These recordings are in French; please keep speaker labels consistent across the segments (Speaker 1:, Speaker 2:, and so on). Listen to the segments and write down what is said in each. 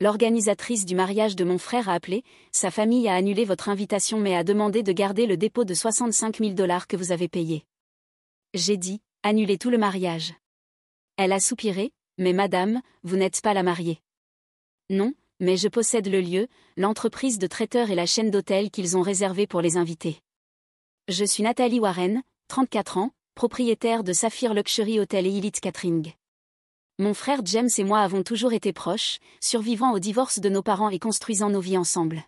Speaker 1: L'organisatrice du mariage de mon frère a appelé, sa famille a annulé votre invitation mais a demandé de garder le dépôt de 65 000 $ que vous avez payé. J'ai dit, annulez tout le mariage. Elle a soupiré, mais madame, vous n'êtes pas la mariée. Non, mais je possède le lieu, l'entreprise de traiteurs et la chaîne d'hôtels qu'ils ont réservée pour les invités. Je suis Nathalie Warren, 34 ans, propriétaire de Saphir Luxury Hotel et Elite Catering. Mon frère James et moi avons toujours été proches, survivant au divorce de nos parents et construisant nos vies ensemble.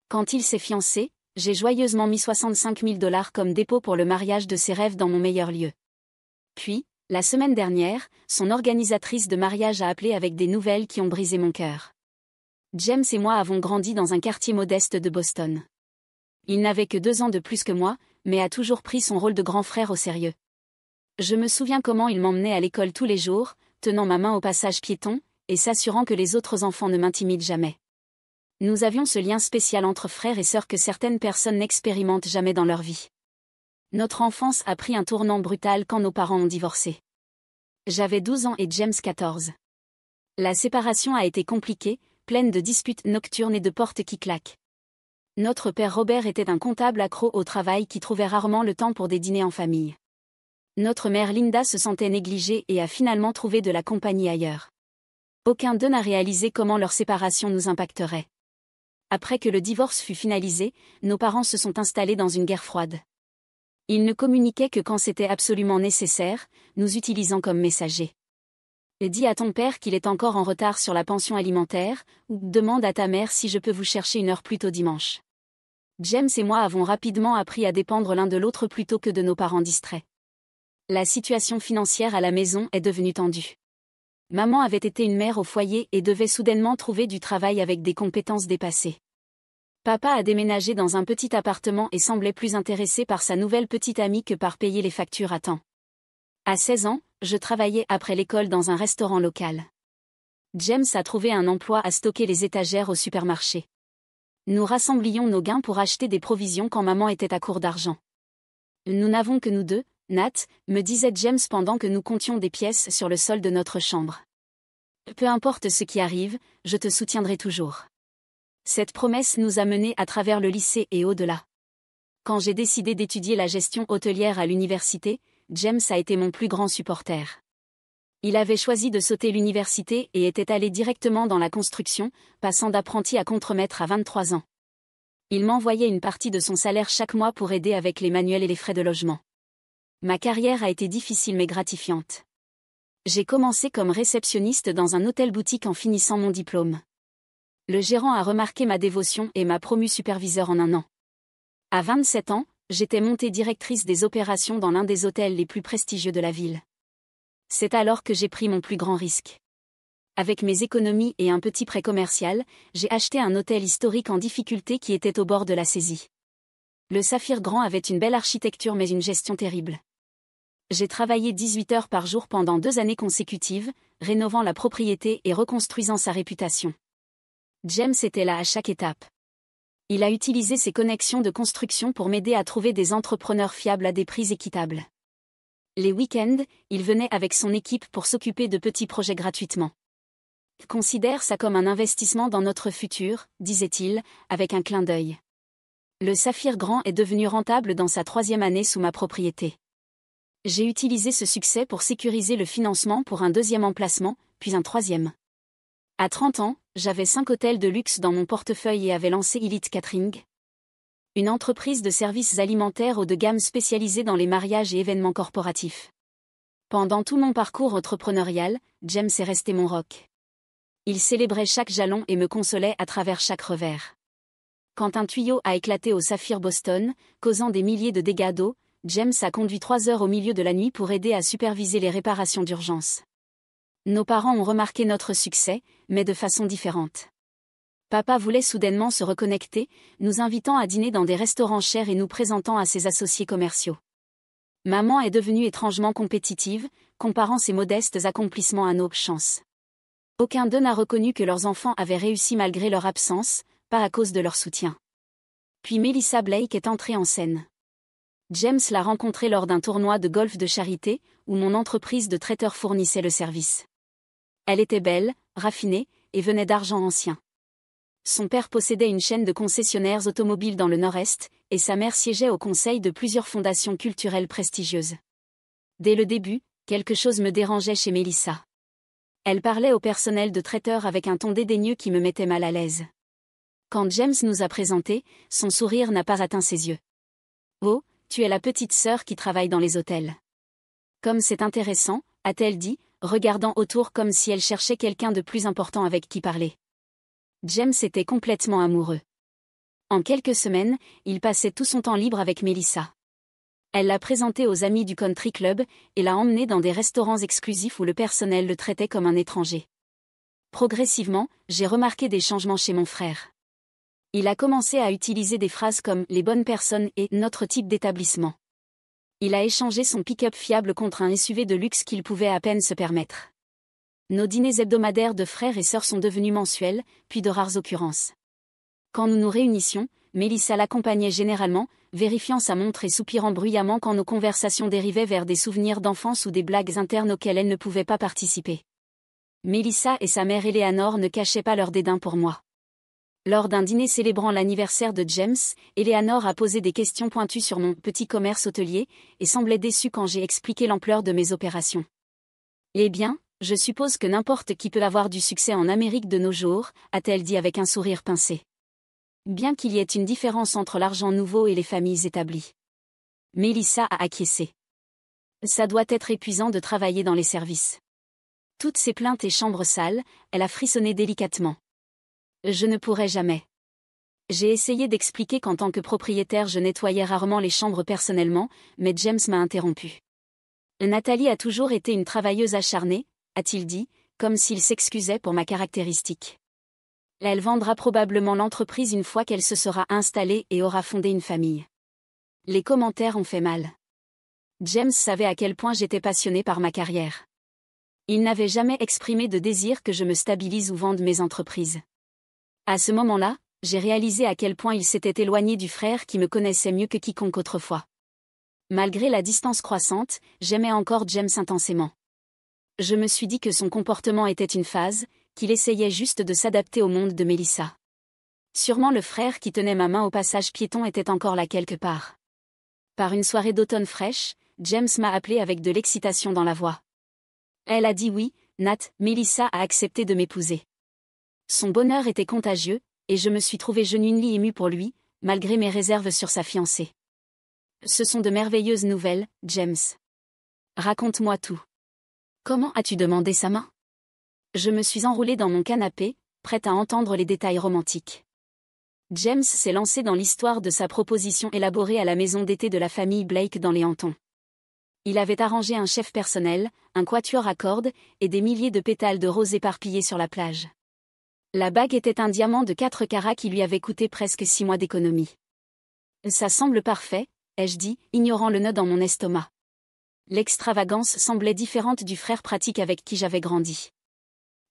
Speaker 1: Quand il s'est fiancé, j'ai joyeusement mis 65 000 $ comme dépôt pour le mariage de ses rêves dans mon meilleur lieu. Puis, la semaine dernière, son organisatrice de mariage a appelé avec des nouvelles qui ont brisé mon cœur. James et moi avons grandi dans un quartier modeste de Boston. Il n'avait que 2 ans de plus que moi, mais a toujours pris son rôle de grand frère au sérieux. Je me souviens comment il m'emmenait à l'école tous les jours, tenant ma main au passage piéton, et s'assurant que les autres enfants ne m'intimident jamais. Nous avions ce lien spécial entre frères et sœurs que certaines personnes n'expérimentent jamais dans leur vie. Notre enfance a pris un tournant brutal quand nos parents ont divorcé. J'avais 12 ans et James 14. La séparation a été compliquée, pleine de disputes nocturnes et de portes qui claquent. Notre père Robert était un comptable accro au travail qui trouvait rarement le temps pour des dîners en famille. Notre mère Linda se sentait négligée et a finalement trouvé de la compagnie ailleurs. Aucun d'eux n'a réalisé comment leur séparation nous impacterait. Après que le divorce fut finalisé, nos parents se sont installés dans une guerre froide. Ils ne communiquaient que quand c'était absolument nécessaire, nous utilisant comme messagers. Dis à ton père qu'il est encore en retard sur la pension alimentaire, ou demande à ta mère si je peux vous chercher 1 heure plus tôt dimanche. James et moi avons rapidement appris à dépendre l'un de l'autre plutôt que de nos parents distraits. La situation financière à la maison est devenue tendue. Maman avait été une mère au foyer et devait soudainement trouver du travail avec des compétences dépassées. Papa a déménagé dans un petit appartement et semblait plus intéressé par sa nouvelle petite amie que par payer les factures à temps. À 16 ans, je travaillais après l'école dans un restaurant local. James a trouvé un emploi à stocker les étagères au supermarché. Nous rassemblions nos gains pour acheter des provisions quand maman était à court d'argent. Nous n'avons que nous deux, Nat, me disait James pendant que nous comptions des pièces sur le sol de notre chambre. Peu importe ce qui arrive, je te soutiendrai toujours. Cette promesse nous a menés à travers le lycée et au-delà. Quand j'ai décidé d'étudier la gestion hôtelière à l'université, James a été mon plus grand supporter. Il avait choisi de sauter l'université et était allé directement dans la construction, passant d'apprenti à contremaître à 23 ans. Il m'envoyait une partie de son salaire chaque mois pour aider avec les manuels et les frais de logement. Ma carrière a été difficile mais gratifiante. J'ai commencé comme réceptionniste dans un hôtel-boutique en finissant mon diplôme. Le gérant a remarqué ma dévotion et m'a promu superviseur en 1 an. À 27 ans, j'étais montée directrice des opérations dans l'un des hôtels les plus prestigieux de la ville. C'est alors que j'ai pris mon plus grand risque. Avec mes économies et un petit prêt commercial, j'ai acheté un hôtel historique en difficulté qui était au bord de la saisie. Le Saphir Grand avait une belle architecture mais une gestion terrible. J'ai travaillé 18 heures par jour pendant 2 années consécutives, rénovant la propriété et reconstruisant sa réputation. James était là à chaque étape. Il a utilisé ses connexions de construction pour m'aider à trouver des entrepreneurs fiables à des prix équitables. Les week-ends, il venait avec son équipe pour s'occuper de petits projets gratuitement. Considère ça comme un investissement dans notre futur, disait-il, avec un clin d'œil. Le Saphir Grand est devenu rentable dans sa 3e année sous ma propriété. J'ai utilisé ce succès pour sécuriser le financement pour un 2e emplacement, puis un 3e. À 30 ans, j'avais 5 hôtels de luxe dans mon portefeuille et avais lancé Elite Catering, une entreprise de services alimentaires haut de gamme spécialisée dans les mariages et événements corporatifs. Pendant tout mon parcours entrepreneurial, James est resté mon rock. Il célébrait chaque jalon et me consolait à travers chaque revers. Quand un tuyau a éclaté au Saphir Boston, causant des milliers de dégâts d'eau, James a conduit 3 heures au milieu de la nuit pour aider à superviser les réparations d'urgence. Nos parents ont remarqué notre succès, mais de façon différente. Papa voulait soudainement se reconnecter, nous invitant à dîner dans des restaurants chers et nous présentant à ses associés commerciaux. Maman est devenue étrangement compétitive, comparant ses modestes accomplissements à nos chances. Aucun d'eux n'a reconnu que leurs enfants avaient réussi malgré leur absence, pas à cause de leur soutien. Puis Melissa Blake est entrée en scène. James l'a rencontrée lors d'un tournoi de golf de charité, où mon entreprise de traiteur fournissait le service. Elle était belle, raffinée, et venait d'argent ancien. Son père possédait une chaîne de concessionnaires automobiles dans le Nord-Est, et sa mère siégeait au conseil de plusieurs fondations culturelles prestigieuses. Dès le début, quelque chose me dérangeait chez Melissa. Elle parlait au personnel de traiteur avec un ton dédaigneux qui me mettait mal à l'aise. Quand James nous a présentés, son sourire n'a pas atteint ses yeux. « Oh, tu es la petite sœur qui travaille dans les hôtels. »« Comme c'est intéressant, » a-t-elle dit, regardant autour comme si elle cherchait quelqu'un de plus important avec qui parler. James était complètement amoureux. En quelques semaines, il passait tout son temps libre avec Melissa. Elle l'a présenté aux amis du country club et l'a emmené dans des restaurants exclusifs où le personnel le traitait comme un étranger. Progressivement, j'ai remarqué des changements chez mon frère. Il a commencé à utiliser des phrases comme « les bonnes personnes » et « notre type d'établissement ». Il a échangé son pick-up fiable contre un SUV de luxe qu'il pouvait à peine se permettre. Nos dîners hebdomadaires de frères et sœurs sont devenus mensuels, puis de rares occurrences. Quand nous nous réunissions, Melissa l'accompagnait généralement, vérifiant sa montre et soupirant bruyamment quand nos conversations dérivaient vers des souvenirs d'enfance ou des blagues internes auxquelles elle ne pouvait pas participer. Melissa et sa mère Eleanor ne cachaient pas leur dédain pour moi. Lors d'un dîner célébrant l'anniversaire de James, Eleanor a posé des questions pointues sur mon petit commerce hôtelier et semblait déçue quand j'ai expliqué l'ampleur de mes opérations. « Eh bien, je suppose que n'importe qui peut avoir du succès en Amérique de nos jours, » a-t-elle dit avec un sourire pincé. Bien qu'il y ait une différence entre l'argent nouveau et les familles établies. Melissa a acquiescé. Ça doit être épuisant de travailler dans les services. Toutes ces plaintes et chambres sales, elle a frissonné délicatement. Je ne pourrai jamais. J'ai essayé d'expliquer qu'en tant que propriétaire je nettoyais rarement les chambres personnellement, mais James m'a interrompu. Nathalie a toujours été une travailleuse acharnée, a-t-il dit, comme s'il s'excusait pour ma caractéristique. Elle vendra probablement l'entreprise une fois qu'elle se sera installée et aura fondé une famille. Les commentaires ont fait mal. James savait à quel point j'étais passionnée par ma carrière. Il n'avait jamais exprimé de désir que je me stabilise ou vende mes entreprises. À ce moment-là, j'ai réalisé à quel point il s'était éloigné du frère qui me connaissait mieux que quiconque autrefois. Malgré la distance croissante, j'aimais encore James intensément. Je me suis dit que son comportement était une phase, qu'il essayait juste de s'adapter au monde de Melissa. Sûrement le frère qui tenait ma main au passage piéton était encore là quelque part. Par une soirée d'automne fraîche, James m'a appelé avec de l'excitation dans la voix. Elle a dit oui, Nat, Melissa a accepté de m'épouser. Son bonheur était contagieux, et je me suis trouvée genuinely émue pour lui, malgré mes réserves sur sa fiancée. Ce sont de merveilleuses nouvelles, James. Raconte-moi tout. Comment as-tu demandé sa main? Je me suis enroulée dans mon canapé, prête à entendre les détails romantiques. James s'est lancé dans l'histoire de sa proposition élaborée à la maison d'été de la famille Blake dans les Hamptons. Il avait arrangé un chef personnel, un quatuor à cordes, et des milliers de pétales de roses éparpillés sur la plage. La bague était un diamant de 4 carats qui lui avait coûté presque 6 mois d'économie. Ça semble parfait, ai-je dit, ignorant le nœud dans mon estomac. L'extravagance semblait différente du frère pratique avec qui j'avais grandi.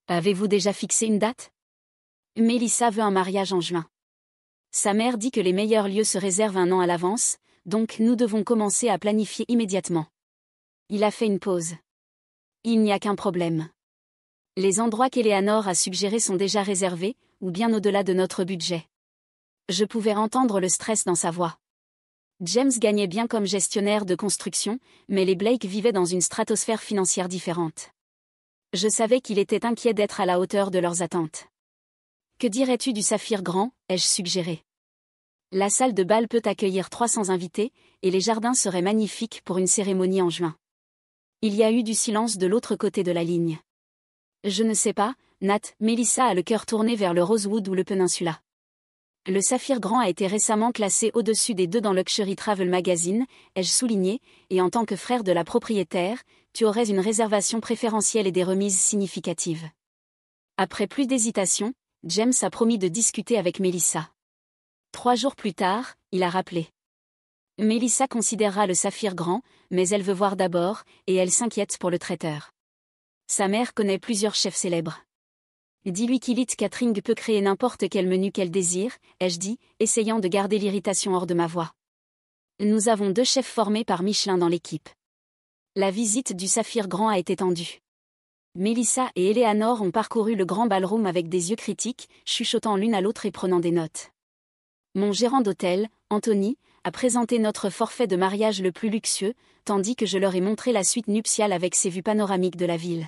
Speaker 1: Avez-vous déjà fixé une date? Melissa veut un mariage en juin. Sa mère dit que les meilleurs lieux se réservent 1 an à l'avance, donc nous devons commencer à planifier immédiatement. Il a fait une pause. Il n'y a qu'un problème. Les endroits qu'Eleanor a suggérés sont déjà réservés, ou bien au-delà de notre budget. Je pouvais entendre le stress dans sa voix. James gagnait bien comme gestionnaire de construction, mais les Blake vivaient dans une stratosphère financière différente. Je savais qu'il était inquiet d'être à la hauteur de leurs attentes. Que dirais-tu du Saphir Grand, ai-je suggéré. La salle de bal peut accueillir 300 invités, et les jardins seraient magnifiques pour une cérémonie en juin. Il y a eu du silence de l'autre côté de la ligne. Je ne sais pas, Nat, Melissa a le cœur tourné vers le Rosewood ou le Peninsula. Le Saphir Grand a été récemment classé au-dessus des 2 dans Luxury Travel Magazine, ai-je souligné, et en tant que frère de la propriétaire, tu aurais une réservation préférentielle et des remises significatives. Après plus d'hésitation, James a promis de discuter avec Melissa. 3 jours plus tard, il a rappelé. Melissa considérera le Saphir Grand, mais elle veut voir d'abord, et elle s'inquiète pour le traiteur. Sa mère connaît plusieurs chefs célèbres. Dis-lui qu'Elite Catering peut créer n'importe quel menu qu'elle désire, ai-je dit, essayant de garder l'irritation hors de ma voix. Nous avons 2 chefs formés par Michelin dans l'équipe. La visite du Saphir Grand a été tendue. Mélissa et Eleanor ont parcouru le grand ballroom avec des yeux critiques, chuchotant l'une à l'autre et prenant des notes. Mon gérant d'hôtel, Anthony, a présenté notre forfait de mariage le plus luxueux, tandis que je leur ai montré la suite nuptiale avec ses vues panoramiques de la ville.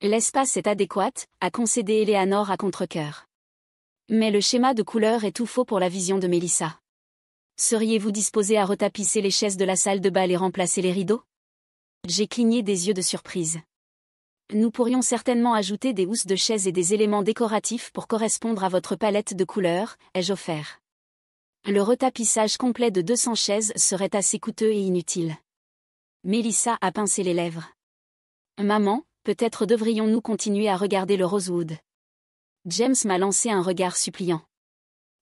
Speaker 1: L'espace est adéquat, a concédé Eleanor à contre-cœur. Mais le schéma de couleur est tout faux pour la vision de Mélissa. Seriez-vous disposé à retapisser les chaises de la salle de bal et remplacer les rideaux? J'ai cligné des yeux de surprise. Nous pourrions certainement ajouter des housses de chaises et des éléments décoratifs pour correspondre à votre palette de couleurs, ai-je offert. Le retapissage complet de 200 chaises serait assez coûteux et inutile. Mélissa a pincé les lèvres. Maman, peut-être devrions-nous continuer à regarder le Rosewood. James m'a lancé un regard suppliant.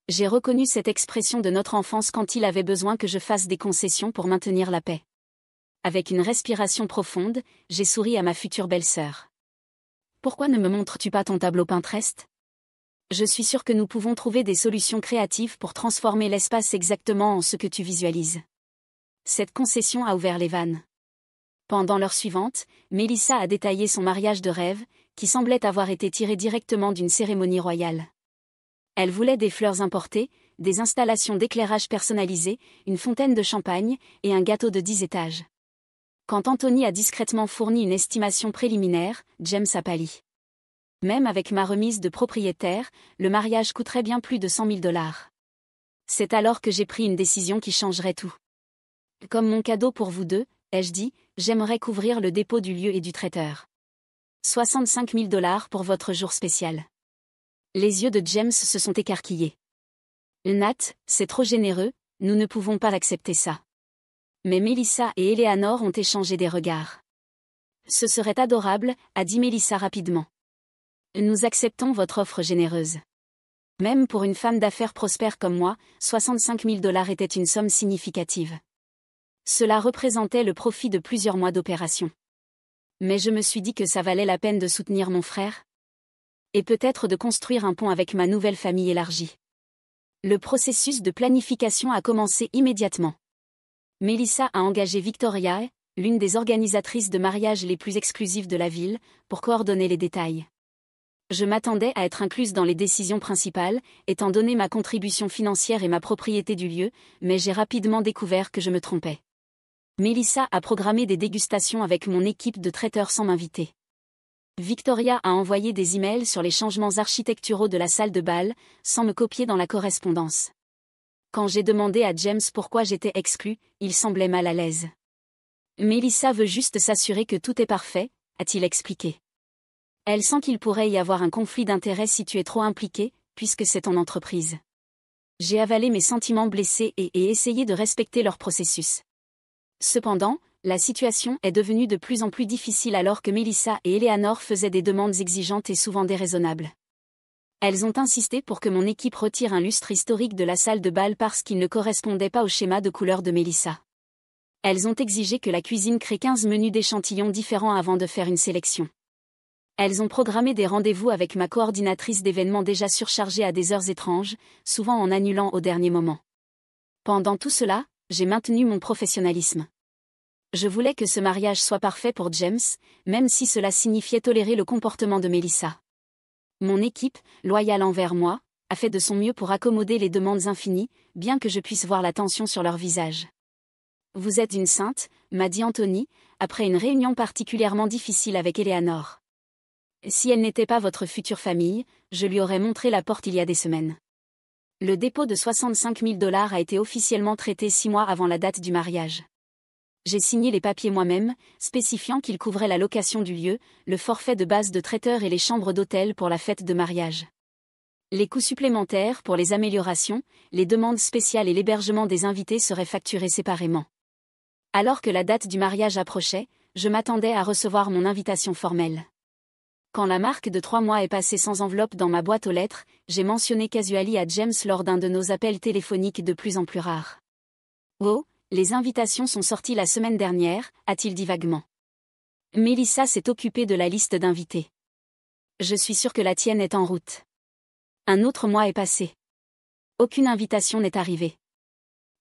Speaker 1: J'ai reconnu cette expression de notre enfance quand il avait besoin que je fasse des concessions pour maintenir la paix. Avec une respiration profonde, j'ai souri à ma future belle-sœur. Pourquoi ne me montres-tu pas ton tableau Pinterest? Je suis sûre que nous pouvons trouver des solutions créatives pour transformer l'espace exactement en ce que tu visualises. Cette concession a ouvert les vannes. Pendant l'heure suivante, Mélissa a détaillé son mariage de rêve, qui semblait avoir été tiré directement d'une cérémonie royale. Elle voulait des fleurs importées, des installations d'éclairage personnalisées, une fontaine de champagne, et un gâteau de 10 étages. Quand Anthony a discrètement fourni une estimation préliminaire, James a pâli. Même avec ma remise de propriétaire, le mariage coûterait bien plus de 100 000 $. C'est alors que j'ai pris une décision qui changerait tout. Comme mon cadeau pour vous deux, ai-je dit, j'aimerais couvrir le dépôt du lieu et du traiteur. 65 000 $ pour votre jour spécial. Les yeux de James se sont écarquillés. Nat, c'est trop généreux, nous ne pouvons pas accepter ça. Mais Mélissa et Eleanor ont échangé des regards. Ce serait adorable, a dit Mélissa rapidement. Nous acceptons votre offre généreuse. Même pour une femme d'affaires prospère comme moi, 65 000 $ était une somme significative. Cela représentait le profit de plusieurs mois d'opération. Mais je me suis dit que ça valait la peine de soutenir mon frère. Et peut-être de construire un pont avec ma nouvelle famille élargie. Le processus de planification a commencé immédiatement. Mélissa a engagé Victoria, l'une des organisatrices de mariage les plus exclusives de la ville, pour coordonner les détails. Je m'attendais à être incluse dans les décisions principales, étant donné ma contribution financière et ma propriété du lieu, mais j'ai rapidement découvert que je me trompais. Mélissa a programmé des dégustations avec mon équipe de traiteurs sans m'inviter. Victoria a envoyé des emails sur les changements architecturaux de la salle de bal, sans me copier dans la correspondance. Quand j'ai demandé à James pourquoi j'étais exclue, il semblait mal à l'aise. Mélissa veut juste s'assurer que tout est parfait, a-t-il expliqué. Elle sent qu'il pourrait y avoir un conflit d'intérêts si tu es trop impliqué, puisque c'est ton entreprise. J'ai avalé mes sentiments blessés et essayé de respecter leur processus. Cependant, la situation est devenue de plus en plus difficile alors que Mélissa et Eleanor faisaient des demandes exigeantes et souvent déraisonnables. Elles ont insisté pour que mon équipe retire un lustre historique de la salle de bal parce qu'il ne correspondait pas au schéma de couleur de Mélissa. Elles ont exigé que la cuisine crée 15 menus d'échantillons différents avant de faire une sélection. Elles ont programmé des rendez-vous avec ma coordinatrice d'événements déjà surchargée à des heures étranges, souvent en annulant au dernier moment. Pendant tout cela, j'ai maintenu mon professionnalisme. Je voulais que ce mariage soit parfait pour James, même si cela signifiait tolérer le comportement de Mélissa. Mon équipe, loyale envers moi, a fait de son mieux pour accommoder les demandes infinies, bien que je puisse voir la tension sur leur visage. Vous êtes une sainte, m'a dit Anthony, après une réunion particulièrement difficile avec Eleanor. Si elle n'était pas votre future famille, je lui aurais montré la porte il y a des semaines. Le dépôt de 65 000 $ a été officiellement traité 6 mois avant la date du mariage. J'ai signé les papiers moi-même, spécifiant qu'ils couvraient la location du lieu, le forfait de base de traiteur et les chambres d'hôtel pour la fête de mariage. Les coûts supplémentaires pour les améliorations, les demandes spéciales et l'hébergement des invités seraient facturés séparément. Alors que la date du mariage approchait, je m'attendais à recevoir mon invitation formelle. Quand la marque de 3 mois est passée sans enveloppe dans ma boîte aux lettres, j'ai mentionné casually à James lors d'un de nos appels téléphoniques de plus en plus rares. Oh, les invitations sont sorties la semaine dernière, a-t-il dit vaguement. Mélissa s'est occupée de la liste d'invités. Je suis sûre que la tienne est en route. Un autre mois est passé. Aucune invitation n'est arrivée.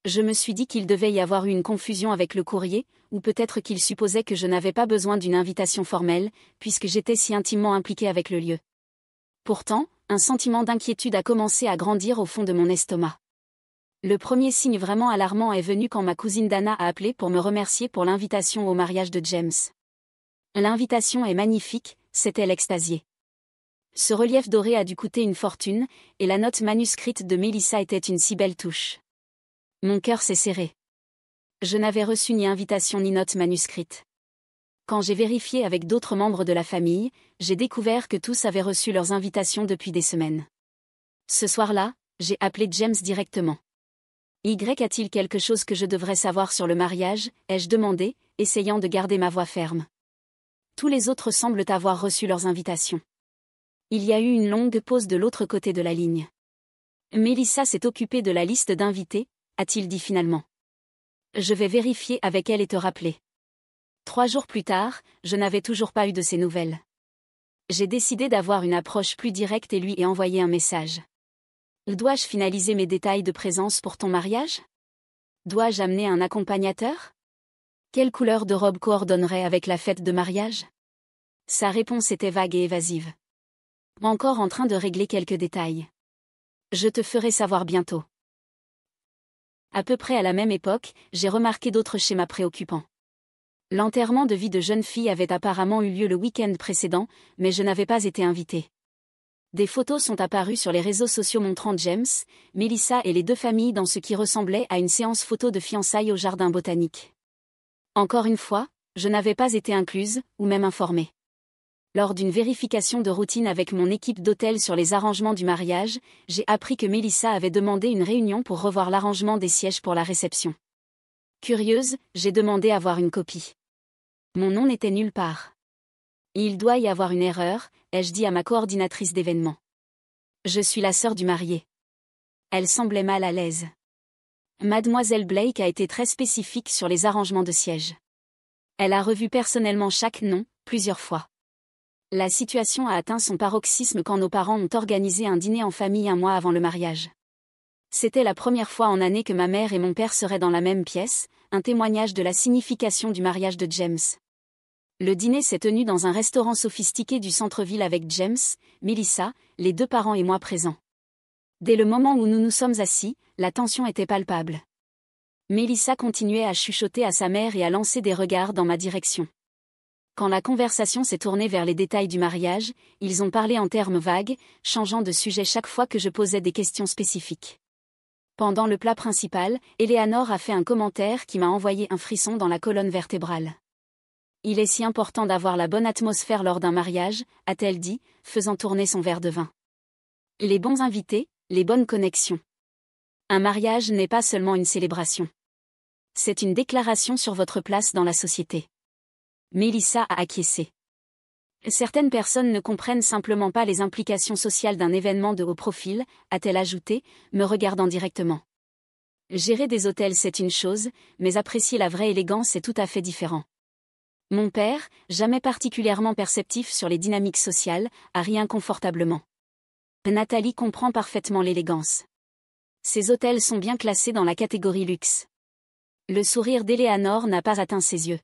Speaker 1: Je me suis dit qu'il devait y avoir eu une confusion avec le courrier, ou peut-être qu'il supposait que je n'avais pas besoin d'une invitation formelle, puisque j'étais si intimement impliquée avec le lieu. Pourtant, un sentiment d'inquiétude a commencé à grandir au fond de mon estomac. Le premier signe vraiment alarmant est venu quand ma cousine Dana a appelé pour me remercier pour l'invitation au mariage de James. L'invitation est magnifique, s'est-elle extasiée. Ce relief doré a dû coûter une fortune, et la note manuscrite de Melissa était une si belle touche. Mon cœur s'est serré. Je n'avais reçu ni invitation ni note manuscrite. Quand j'ai vérifié avec d'autres membres de la famille, j'ai découvert que tous avaient reçu leurs invitations depuis des semaines. Ce soir-là, j'ai appelé James directement. A-t-il quelque chose que je devrais savoir sur le mariage, ai-je demandé, essayant de garder ma voix ferme. Tous les autres semblent avoir reçu leurs invitations. Il y a eu une longue pause de l'autre côté de la ligne. Melissa s'est occupée de la liste d'invités, a-t-il dit finalement. Je vais vérifier avec elle et te rappeler. 3 jours plus tard, je n'avais toujours pas eu de ses nouvelles. J'ai décidé d'avoir une approche plus directe et lui ai envoyé un message. Dois-je finaliser mes détails de présence pour ton mariage? Dois-je amener un accompagnateur? Quelle couleur de robe coordonnerait avec la fête de mariage? Sa réponse était vague et évasive. Encore en train de régler quelques détails. Je te ferai savoir bientôt. À peu près à la même époque, j'ai remarqué d'autres schémas préoccupants. L'enterrement de vie de jeune fille avait apparemment eu lieu le week-end précédent, mais je n'avais pas été invitée. Des photos sont apparues sur les réseaux sociaux montrant James, Melissa et les 2 familles dans ce qui ressemblait à une séance photo de fiançailles au jardin botanique. Encore une fois, je n'avais pas été incluse, ou même informée. Lors d'une vérification de routine avec mon équipe d'hôtel sur les arrangements du mariage, j'ai appris que Melissa avait demandé une réunion pour revoir l'arrangement des sièges pour la réception. Curieuse, j'ai demandé à voir une copie. Mon nom n'était nulle part. Il doit y avoir une erreur, ai-je dit à ma coordinatrice d'événements. Je suis la sœur du marié. Elle semblait mal à l'aise. Mademoiselle Blake a été très spécifique sur les arrangements de sièges. Elle a revu personnellement chaque nom, plusieurs fois. La situation a atteint son paroxysme quand nos parents ont organisé un dîner en famille un mois avant le mariage. C'était la première fois en année que ma mère et mon père seraient dans la même pièce, un témoignage de la signification du mariage de James. Le dîner s'est tenu dans un restaurant sophistiqué du centre-ville avec James, Melissa, les 2 parents et moi présents. Dès le moment où nous nous sommes assis, la tension était palpable. Melissa continuait à chuchoter à sa mère et à lancer des regards dans ma direction. Quand la conversation s'est tournée vers les détails du mariage, ils ont parlé en termes vagues, changeant de sujet chaque fois que je posais des questions spécifiques. Pendant le plat principal, Eleanor a fait un commentaire qui m'a envoyé un frisson dans la colonne vertébrale. Il est si important d'avoir la bonne atmosphère lors d'un mariage, a-t-elle dit, faisant tourner son verre de vin. Les bons invités, les bonnes connexions. Un mariage n'est pas seulement une célébration. C'est une déclaration sur votre place dans la société. Melissa a acquiescé. Certaines personnes ne comprennent simplement pas les implications sociales d'un événement de haut profil, a-t-elle ajouté, me regardant directement. Gérer des hôtels c'est une chose, mais apprécier la vraie élégance est tout à fait différent. Mon père, jamais particulièrement perceptif sur les dynamiques sociales, a ri inconfortablement. Nathalie comprend parfaitement l'élégance. Ces hôtels sont bien classés dans la catégorie luxe. Le sourire d'Eleanor n'a pas atteint ses yeux.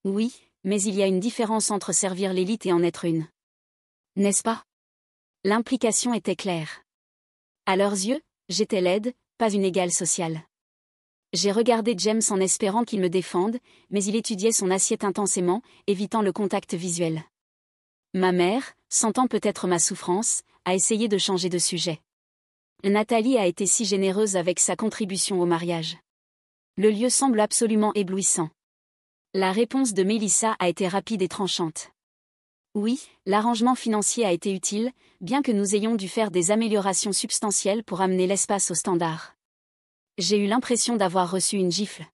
Speaker 1: Oui, mais il y a une différence entre servir l'élite et en être une. N'est-ce pas? L'implication était claire. À leurs yeux, j'étais laide, pas une égale sociale. J'ai regardé James en espérant qu'il me défende, mais il étudiait son assiette intensément, évitant le contact visuel. Ma mère, sentant peut-être ma souffrance, a essayé de changer de sujet. Nathalie a été si généreuse avec sa contribution au mariage. Le lieu semble absolument éblouissant. La réponse de Melissa a été rapide et tranchante. Oui, l'arrangement financier a été utile, bien que nous ayons dû faire des améliorations substantielles pour amener l'espace au standard. J'ai eu l'impression d'avoir reçu une gifle.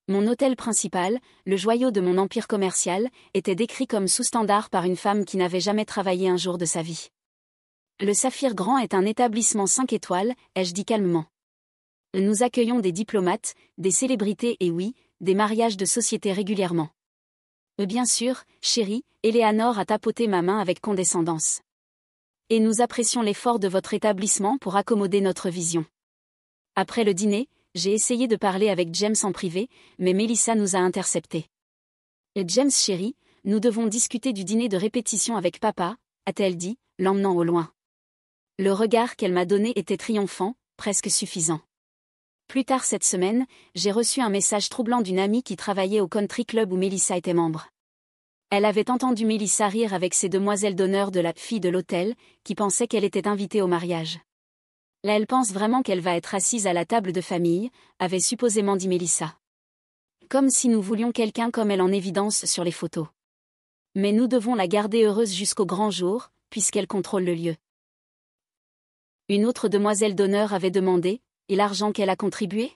Speaker 1: Mon hôtel principal, le joyau de mon empire commercial, était décrit comme sous-standard par une femme qui n'avait jamais travaillé un jour de sa vie. Le Saphir Grand est un établissement 5 étoiles, ai-je dit calmement. Nous accueillons des diplomates, des célébrités et oui, des mariages de société régulièrement. Bien sûr, chérie, Eleanor a tapoté ma main avec condescendance. Et nous apprécions l'effort de votre établissement pour accommoder notre vision. Après le dîner, j'ai essayé de parler avec James en privé, mais Melissa nous a interceptés. James chéri, nous devons discuter du dîner de répétition avec papa, a-t-elle dit, l'emmenant au loin. Le regard qu'elle m'a donné était triomphant, presque suffisant. Plus tard cette semaine, j'ai reçu un message troublant d'une amie qui travaillait au country club où Melissa était membre. Elle avait entendu Melissa rire avec ces demoiselles d'honneur de la fille de l'hôtel, qui pensaient qu'elle était invitée au mariage. Là, elle pense vraiment qu'elle va être assise à la table de famille, avait supposément dit Melissa. Comme si nous voulions quelqu'un comme elle en évidence sur les photos. Mais nous devons la garder heureuse jusqu'au grand jour, puisqu'elle contrôle le lieu. Une autre demoiselle d'honneur avait demandé, et l'argent qu'elle a contribué ?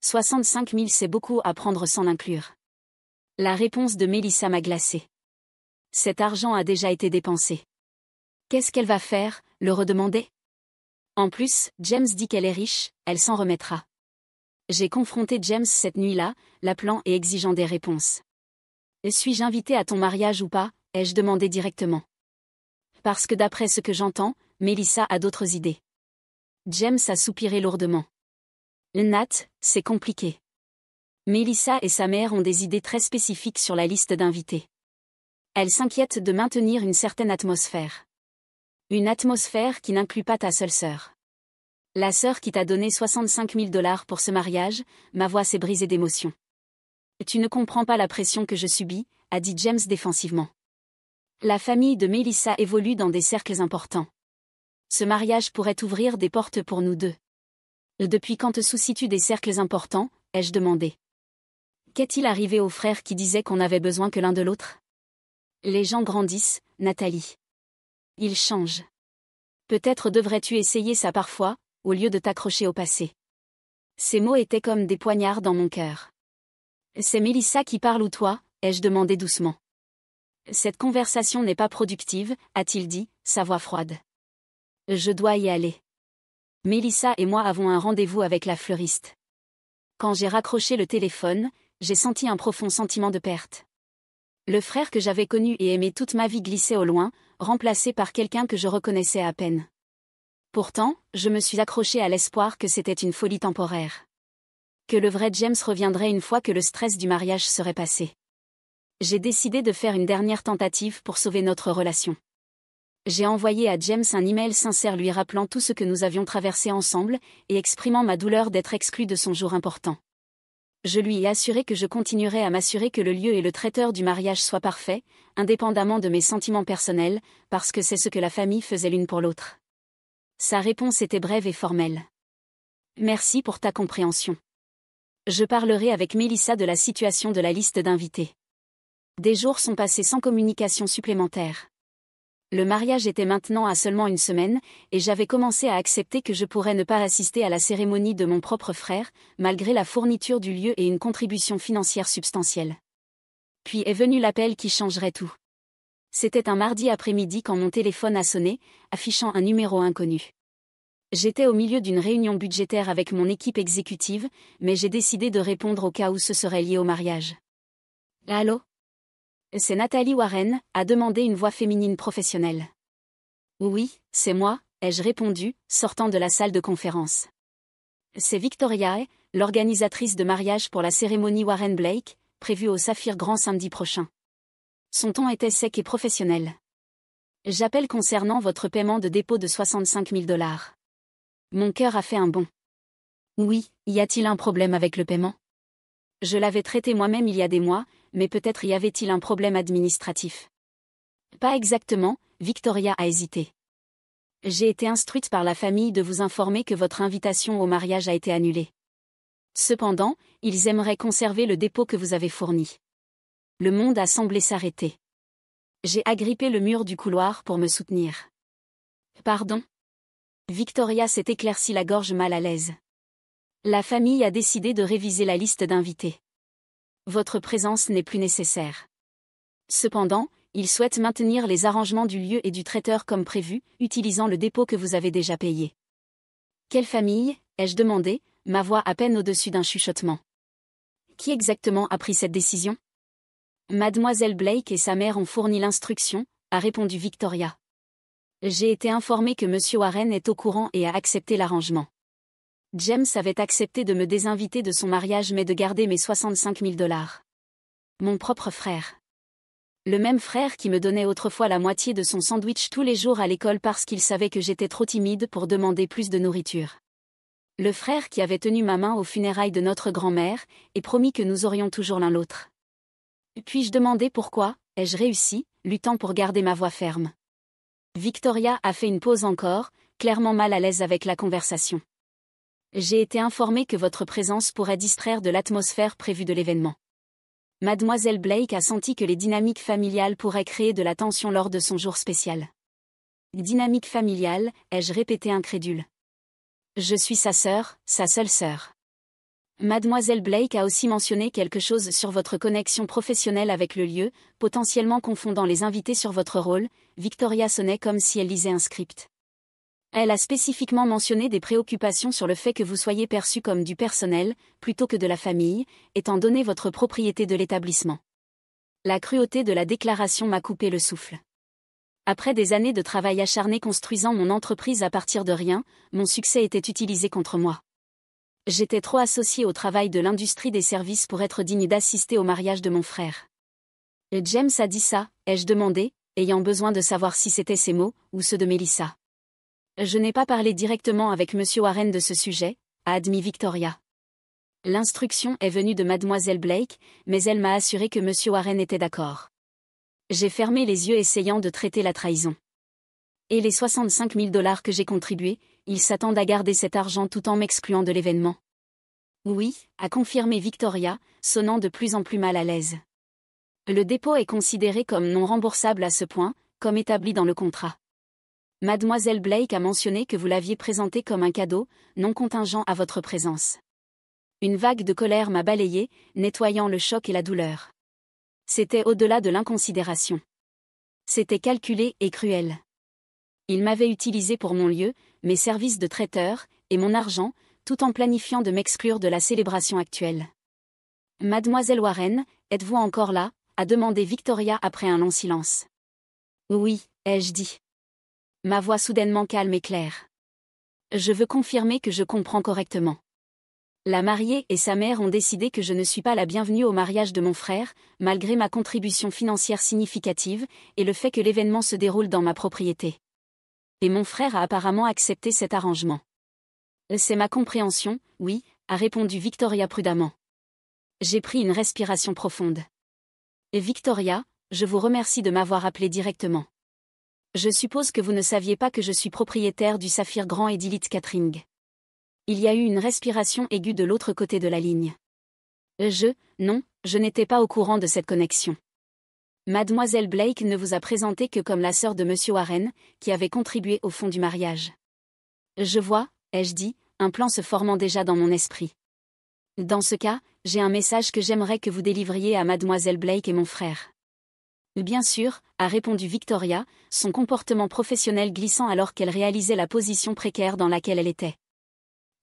Speaker 1: 65 000 c'est beaucoup à prendre sans l'inclure. La réponse de Melissa m'a glacée. Cet argent a déjà été dépensé. Qu'est-ce qu'elle va faire, le redemander ? En plus, James dit qu'elle est riche, elle s'en remettra. J'ai confronté James cette nuit-là, l'appelant et exigeant des réponses. Suis-je invité à ton mariage ou pas ? Ai-je demandé directement. Parce que d'après ce que j'entends, Melissa a d'autres idées. James a soupiré lourdement. Nat, c'est compliqué. Melissa et sa mère ont des idées très spécifiques sur la liste d'invités. Elles s'inquiètent de maintenir une certaine atmosphère. Une atmosphère qui n'inclut pas ta seule sœur. La sœur qui t'a donné 65 000 $ pour ce mariage, ma voix s'est brisée d'émotion. Tu ne comprends pas la pression que je subis, a dit James défensivement. La famille de Melissa évolue dans des cercles importants. Ce mariage pourrait ouvrir des portes pour nous deux. Depuis quand te soucies-tu des cercles importants ? Ai-je demandé. Qu'est-il arrivé aux frères qui disaient qu'on avait besoin que l'un de l'autre ? Les gens grandissent, Nathalie. Ils changent. Peut-être devrais-tu essayer ça parfois, au lieu de t'accrocher au passé. Ces mots étaient comme des poignards dans mon cœur. C'est Melissa qui parle ou toi ? Ai-je demandé doucement. Cette conversation n'est pas productive, a-t-il dit, sa voix froide. Je dois y aller. Melissa et moi avons un rendez-vous avec la fleuriste. Quand j'ai raccroché le téléphone, j'ai senti un profond sentiment de perte. Le frère que j'avais connu et aimé toute ma vie glissait au loin, remplacé par quelqu'un que je reconnaissais à peine. Pourtant, je me suis accrochée à l'espoir que c'était une folie temporaire. Que le vrai James reviendrait une fois que le stress du mariage serait passé. J'ai décidé de faire une dernière tentative pour sauver notre relation. J'ai envoyé à James un email sincère lui rappelant tout ce que nous avions traversé ensemble et exprimant ma douleur d'être exclu de son jour important. Je lui ai assuré que je continuerais à m'assurer que le lieu et le traiteur du mariage soient parfaits, indépendamment de mes sentiments personnels, parce que c'est ce que la famille faisait l'une pour l'autre. Sa réponse était brève et formelle. Merci pour ta compréhension. Je parlerai avec Melissa de la situation de la liste d'invités. Des jours sont passés sans communication supplémentaire. Le mariage était maintenant à seulement une semaine, et j'avais commencé à accepter que je pourrais ne pas assister à la cérémonie de mon propre frère, malgré la fourniture du lieu et une contribution financière substantielle. Puis est venu l'appel qui changerait tout. C'était un mardi après-midi quand mon téléphone a sonné, affichant un numéro inconnu. J'étais au milieu d'une réunion budgétaire avec mon équipe exécutive, mais j'ai décidé de répondre au cas où ce serait lié au mariage. Allô ? C'est Nathalie Warren, a demandé une voix féminine professionnelle. Oui, c'est moi, ai-je répondu, sortant de la salle de conférence. C'est Victoria, l'organisatrice de mariage pour la cérémonie Warren Blake, prévue au Saphir Grand samedi prochain. Son ton était sec et professionnel. J'appelle concernant votre paiement de dépôt de 65 000 $. Mon cœur a fait un bond. Oui, y a-t-il un problème avec le paiement ? Je l'avais traité moi-même il y a des mois, mais peut-être y avait-il un problème administratif. Pas exactement, Victoria a hésité. J'ai été instruite par la famille de vous informer que votre invitation au mariage a été annulée. Cependant, ils aimeraient conserver le dépôt que vous avez fourni. Le monde a semblé s'arrêter. J'ai agrippé le mur du couloir pour me soutenir. Pardon ? Victoria s'est éclaircie la gorge mal à l'aise. La famille a décidé de réviser la liste d'invités. Votre présence n'est plus nécessaire. Cependant, ils souhaitent maintenir les arrangements du lieu et du traiteur comme prévu, utilisant le dépôt que vous avez déjà payé. Quelle famille ? Ai-je demandé, ma voix à peine au-dessus d'un chuchotement. Qui exactement a pris cette décision ? Mademoiselle Blake et sa mère ont fourni l'instruction, a répondu Victoria. J'ai été informée que Monsieur Warren est au courant et a accepté l'arrangement. James avait accepté de me désinviter de son mariage mais de garder mes 65 000 $. Mon propre frère. Le même frère qui me donnait autrefois la moitié de son sandwich tous les jours à l'école parce qu'il savait que j'étais trop timide pour demander plus de nourriture. Le frère qui avait tenu ma main aux funérailles de notre grand-mère, et promis que nous aurions toujours l'un l'autre. Puis-je demander pourquoi, ai-je réussi, luttant pour garder ma voix ferme. Victoria a fait une pause encore, clairement mal à l'aise avec la conversation. J'ai été informée que votre présence pourrait distraire de l'atmosphère prévue de l'événement. Mademoiselle Blake a senti que les dynamiques familiales pourraient créer de la tension lors de son jour spécial. Dynamique familiale, ai-je répété incrédule. Je suis sa sœur, sa seule sœur. Mademoiselle Blake a aussi mentionné quelque chose sur votre connexion professionnelle avec le lieu, potentiellement confondant les invités sur votre rôle. Victoria sonnait comme si elle lisait un script. Elle a spécifiquement mentionné des préoccupations sur le fait que vous soyez perçu comme du personnel, plutôt que de la famille, étant donné votre propriété de l'établissement. La cruauté de la déclaration m'a coupé le souffle. Après des années de travail acharné construisant mon entreprise à partir de rien, mon succès était utilisé contre moi. J'étais trop associée au travail de l'industrie des services pour être digne d'assister au mariage de mon frère. Et James a dit ça, ai-je demandé, ayant besoin de savoir si c'était ses mots, ou ceux de Melissa. Je n'ai pas parlé directement avec Monsieur Warren de ce sujet, a admis Victoria. L'instruction est venue de Mademoiselle Blake, mais elle m'a assuré que Monsieur Warren était d'accord. J'ai fermé les yeux essayant de traiter la trahison. Et les 65 000 $ que j'ai contribués, ils s'attendent à garder cet argent tout en m'excluant de l'événement. Oui, a confirmé Victoria, sonnant de plus en plus mal à l'aise. Le dépôt est considéré comme non remboursable à ce point, comme établi dans le contrat. Mademoiselle Blake a mentionné que vous l'aviez présenté comme un cadeau, non contingent à votre présence. Une vague de colère m'a balayé, nettoyant le choc et la douleur. C'était au-delà de l'inconsidération. C'était calculé et cruel. Il m'avait utilisé pour mon lieu, mes services de traiteur, et mon argent, tout en planifiant de m'exclure de la célébration actuelle. Mademoiselle Warren, êtes-vous encore là, a demandé Victoria après un long silence. Oui, ai-je dit. Ma voix soudainement calme et claire. Je veux confirmer que je comprends correctement. La mariée et sa mère ont décidé que je ne suis pas la bienvenue au mariage de mon frère, malgré ma contribution financière significative, et le fait que l'événement se déroule dans ma propriété. Et mon frère a apparemment accepté cet arrangement. C'est ma compréhension, oui, a répondu Victoria prudemment. J'ai pris une respiration profonde. Et Victoria, je vous remercie de m'avoir appelé directement. Je suppose que vous ne saviez pas que je suis propriétaire du Saphir Grand et d'Elite Catering. Il y a eu une respiration aiguë de l'autre côté de la ligne. Non, je n'étais pas au courant de cette connexion. Mademoiselle Blake ne vous a présenté que comme la sœur de Monsieur Warren, qui avait contribué au fond du mariage. Je vois, ai-je dit, un plan se formant déjà dans mon esprit. Dans ce cas, j'ai un message que j'aimerais que vous délivriez à Mademoiselle Blake et mon frère. Bien sûr, a répondu Victoria, son comportement professionnel glissant alors qu'elle réalisait la position précaire dans laquelle elle était.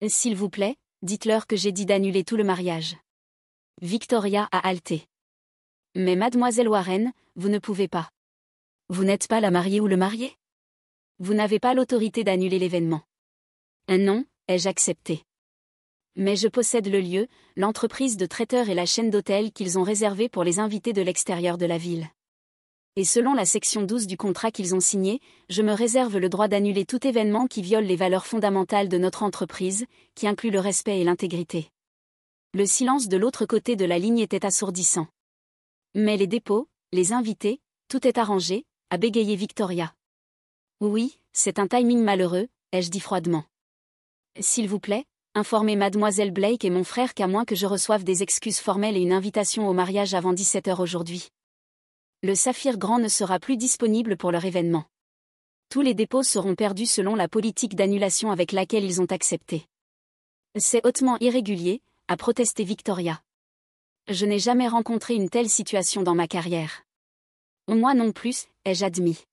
Speaker 1: S'il vous plaît, dites-leur que j'ai dit d'annuler tout le mariage. Victoria a halté. Mais Mademoiselle Warren, vous ne pouvez pas. Vous n'êtes pas la mariée ou le marié? Vous n'avez pas l'autorité d'annuler l'événement. Non, ai-je accepté. Mais je possède le lieu, l'entreprise de traiteurs et la chaîne d'hôtels qu'ils ont réservée pour les invités de l'extérieur de la ville. Et selon la section 12 du contrat qu'ils ont signé, je me réserve le droit d'annuler tout événement qui viole les valeurs fondamentales de notre entreprise, qui inclut le respect et l'intégrité. Le silence de l'autre côté de la ligne était assourdissant. Mais les dépôts, les invités, tout est arrangé, a bégayé Victoria. Oui, c'est un timing malheureux, ai-je dit froidement. S'il vous plaît, informez Mademoiselle Blake et mon frère qu'à moins que je reçoive des excuses formelles et une invitation au mariage avant 17 h aujourd'hui. Le Saphir Grand ne sera plus disponible pour leur événement. Tous les dépôts seront perdus selon la politique d'annulation avec laquelle ils ont accepté. C'est hautement irrégulier, a protesté Victoria. Je n'ai jamais rencontré une telle situation dans ma carrière. Moi non plus, ai-je admis.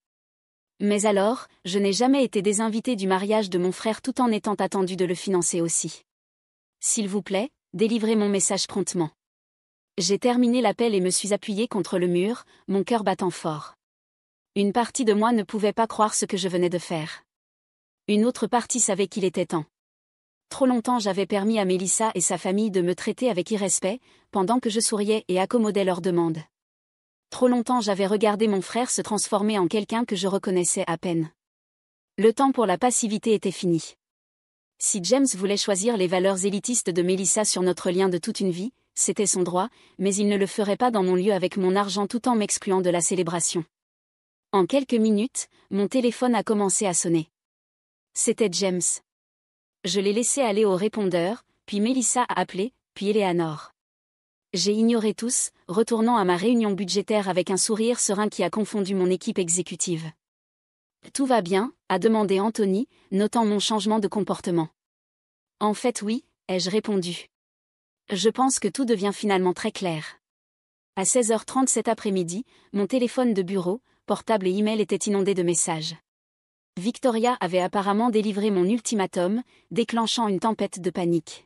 Speaker 1: Mais alors, je n'ai jamais été désinvitée du mariage de mon frère tout en étant attendue de le financer aussi. S'il vous plaît, délivrez mon message promptement. J'ai terminé l'appel et me suis appuyée contre le mur, mon cœur battant fort. Une partie de moi ne pouvait pas croire ce que je venais de faire. Une autre partie savait qu'il était temps. Trop longtemps j'avais permis à Mélissa et sa famille de me traiter avec irrespect, pendant que je souriais et accommodais leurs demandes. Trop longtemps j'avais regardé mon frère se transformer en quelqu'un que je reconnaissais à peine. Le temps pour la passivité était fini. Si James voulait choisir les valeurs élitistes de Mélissa sur notre lien de toute une vie, c'était son droit, mais il ne le ferait pas dans mon lieu avec mon argent tout en m'excluant de la célébration. En quelques minutes, mon téléphone a commencé à sonner. C'était James. Je l'ai laissé aller au répondeur, puis Mélissa a appelé, puis Eleanor. J'ai ignoré tous, retournant à ma réunion budgétaire avec un sourire serein qui a confondu mon équipe exécutive. Tout va bien, a demandé Anthony, notant mon changement de comportement. En fait oui, ai-je répondu. Je pense que tout devient finalement très clair. À 16h30 cet après-midi, mon téléphone de bureau, portable et email étaient inondés de messages. Victoria avait apparemment délivré mon ultimatum, déclenchant une tempête de panique.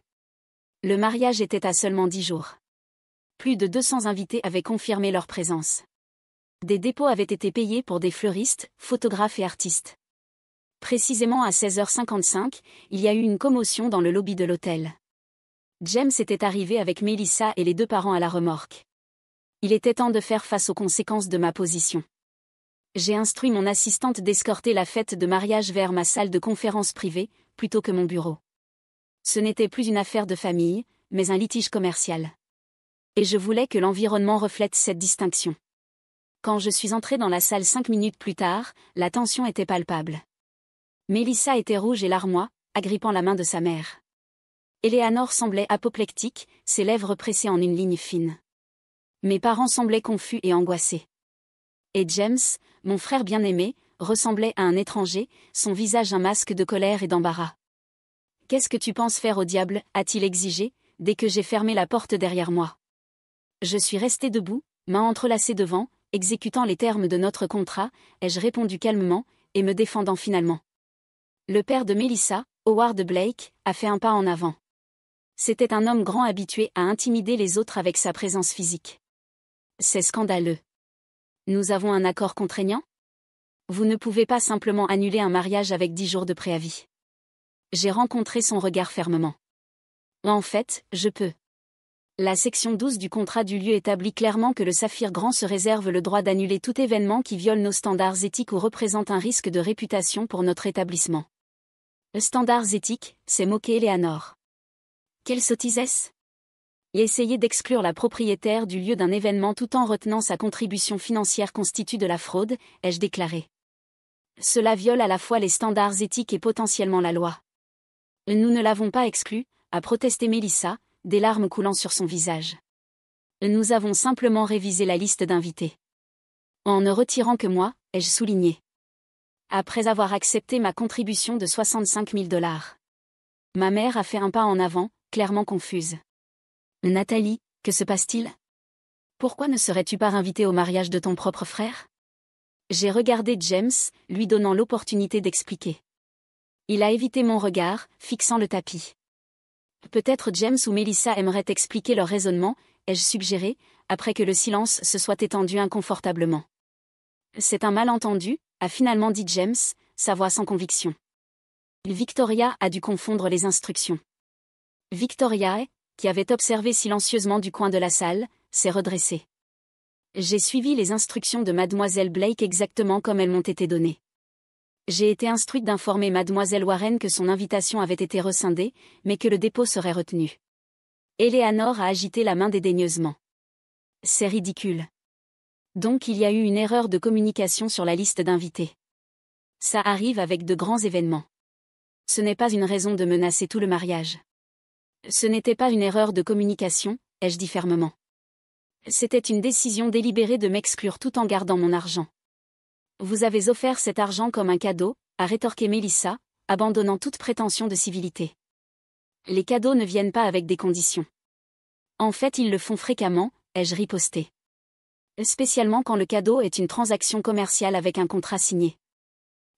Speaker 1: Le mariage était à seulement 10 jours. Plus de 200 invités avaient confirmé leur présence. Des dépôts avaient été payés pour des fleuristes, photographes et artistes. Précisément à 16h55, il y a eu une commotion dans le lobby de l'hôtel. James était arrivé avec Mélissa et les 2 parents à la remorque. Il était temps de faire face aux conséquences de ma position. J'ai instruit mon assistante d'escorter la fête de mariage vers ma salle de conférence privée, plutôt que mon bureau. Ce n'était plus une affaire de famille, mais un litige commercial. Et je voulais que l'environnement reflète cette distinction. Quand je suis entrée dans la salle 5 minutes plus tard, la tension était palpable. Mélissa était rouge et larmoie, agrippant la main de sa mère. Eleanor semblait apoplectique, ses lèvres pressées en une ligne fine. Mes parents semblaient confus et angoissés. Et James, mon frère bien-aimé, ressemblait à un étranger, son visage un masque de colère et d'embarras. « Qu'est-ce que tu penses faire au diable » a-t-il exigé, dès que j'ai fermé la porte derrière moi. Je suis restée debout, mains entrelacées devant, exécutant les termes de notre contrat, ai-je répondu calmement, et me défendant finalement. Le père de Mélissa, Howard Blake, a fait un pas en avant. C'était un homme grand habitué à intimider les autres avec sa présence physique. C'est scandaleux. Nous avons un accord contraignant ? Vous ne pouvez pas simplement annuler un mariage avec 10 jours de préavis. J'ai rencontré son regard fermement. En fait, je peux. La section 12 du contrat du lieu établit clairement que le Saphir Grand se réserve le droit d'annuler tout événement qui viole nos standards éthiques ou représente un risque de réputation pour notre établissement. Standards éthiques, s'est moqué Eleanor. Quelle sottise est-ce ? Et essayer d'exclure la propriétaire du lieu d'un événement tout en retenant sa contribution financière constitue de la fraude, ai-je déclaré. Cela viole à la fois les standards éthiques et potentiellement la loi. Nous ne l'avons pas exclu, a protesté Mélissa, des larmes coulant sur son visage. Nous avons simplement révisé la liste d'invités. En ne retirant que moi, ai-je souligné. Après avoir accepté ma contribution de 65 000 $. Ma mère a fait un pas en avant, clairement confuse. Nathalie, que se passe-t-il ? Pourquoi ne serais-tu pas invitée au mariage de ton propre frère ? J'ai regardé James, lui donnant l'opportunité d'expliquer. Il a évité mon regard, fixant le tapis. Peut-être James ou Mélissa aimeraient expliquer leur raisonnement, ai-je suggéré, après que le silence se soit étendu inconfortablement. C'est un malentendu, a finalement dit James, sa voix sans conviction. Victoria a dû confondre les instructions. Victoria, qui avait observé silencieusement du coin de la salle, s'est redressée. J'ai suivi les instructions de mademoiselle Blake exactement comme elles m'ont été données. J'ai été instruite d'informer mademoiselle Warren que son invitation avait été rescindée, mais que le dépôt serait retenu. Eleanor a agité la main dédaigneusement. C'est ridicule. Donc il y a eu une erreur de communication sur la liste d'invités. Ça arrive avec de grands événements. Ce n'est pas une raison de menacer tout le mariage. Ce n'était pas une erreur de communication, ai-je dit fermement. C'était une décision délibérée de m'exclure tout en gardant mon argent. Vous avez offert cet argent comme un cadeau, a rétorqué Mélissa, abandonnant toute prétention de civilité. Les cadeaux ne viennent pas avec des conditions. En fait, ils le font fréquemment, ai-je riposté. Spécialement quand le cadeau est une transaction commerciale avec un contrat signé.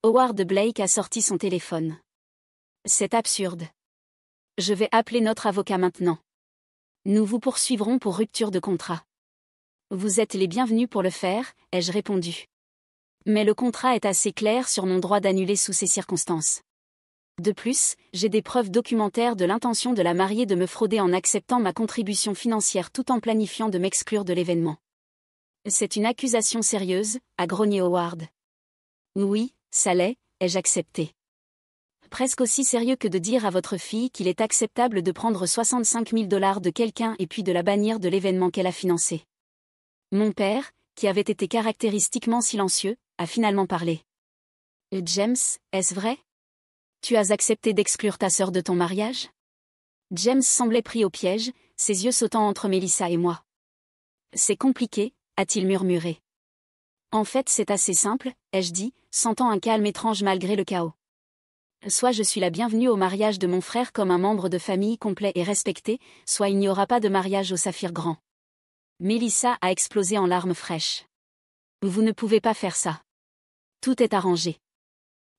Speaker 1: Howard Blake a sorti son téléphone. C'est absurde. Je vais appeler notre avocat maintenant. Nous vous poursuivrons pour rupture de contrat. Vous êtes les bienvenus pour le faire, ai-je répondu. Mais le contrat est assez clair sur mon droit d'annuler sous ces circonstances. De plus, j'ai des preuves documentaires de l'intention de la mariée de me frauder en acceptant ma contribution financière tout en planifiant de m'exclure de l'événement. C'est une accusation sérieuse, a grogné Howard. Oui, ça l'est, ai-je accepté. Presque aussi sérieux que de dire à votre fille qu'il est acceptable de prendre 65 000 $ de quelqu'un et puis de la bannir de l'événement qu'elle a financé. Mon père, qui avait été caractéristiquement silencieux, a finalement parlé. James, est-ce vrai? Tu as accepté d'exclure ta sœur de ton mariage? James semblait pris au piège, ses yeux sautant entre Melissa et moi. C'est compliqué, a-t-il murmuré. En fait, c'est assez simple, ai-je dit, sentant un calme étrange malgré le chaos. Soit je suis la bienvenue au mariage de mon frère comme un membre de famille complet et respecté, soit il n'y aura pas de mariage au saphir grand. Melissa a explosé en larmes fraîches. Vous ne pouvez pas faire ça. Tout est arrangé.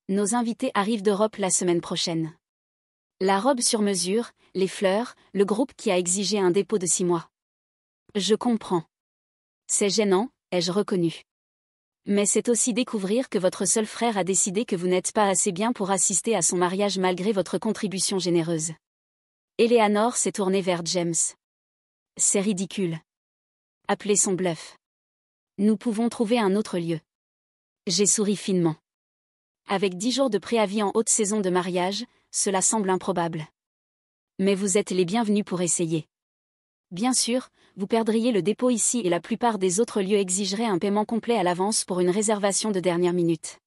Speaker 1: Nos invités arrivent d'Europe la semaine prochaine. La robe sur mesure, les fleurs, le groupe qui a exigé un dépôt de 6 mois. Je comprends. C'est gênant, ai-je reconnu. Mais c'est aussi découvrir que votre seul frère a décidé que vous n'êtes pas assez bien pour assister à son mariage malgré votre contribution généreuse. Eleanor s'est tournée vers James. C'est ridicule. Appelez son bluff. Nous pouvons trouver un autre lieu. J'ai souri finement. Avec 10 jours de préavis en haute saison de mariage, cela semble improbable. Mais vous êtes les bienvenus pour essayer. Bien sûr, vous perdriez le dépôt ici et la plupart des autres lieux exigeraient un paiement complet à l'avance pour une réservation de dernière minute.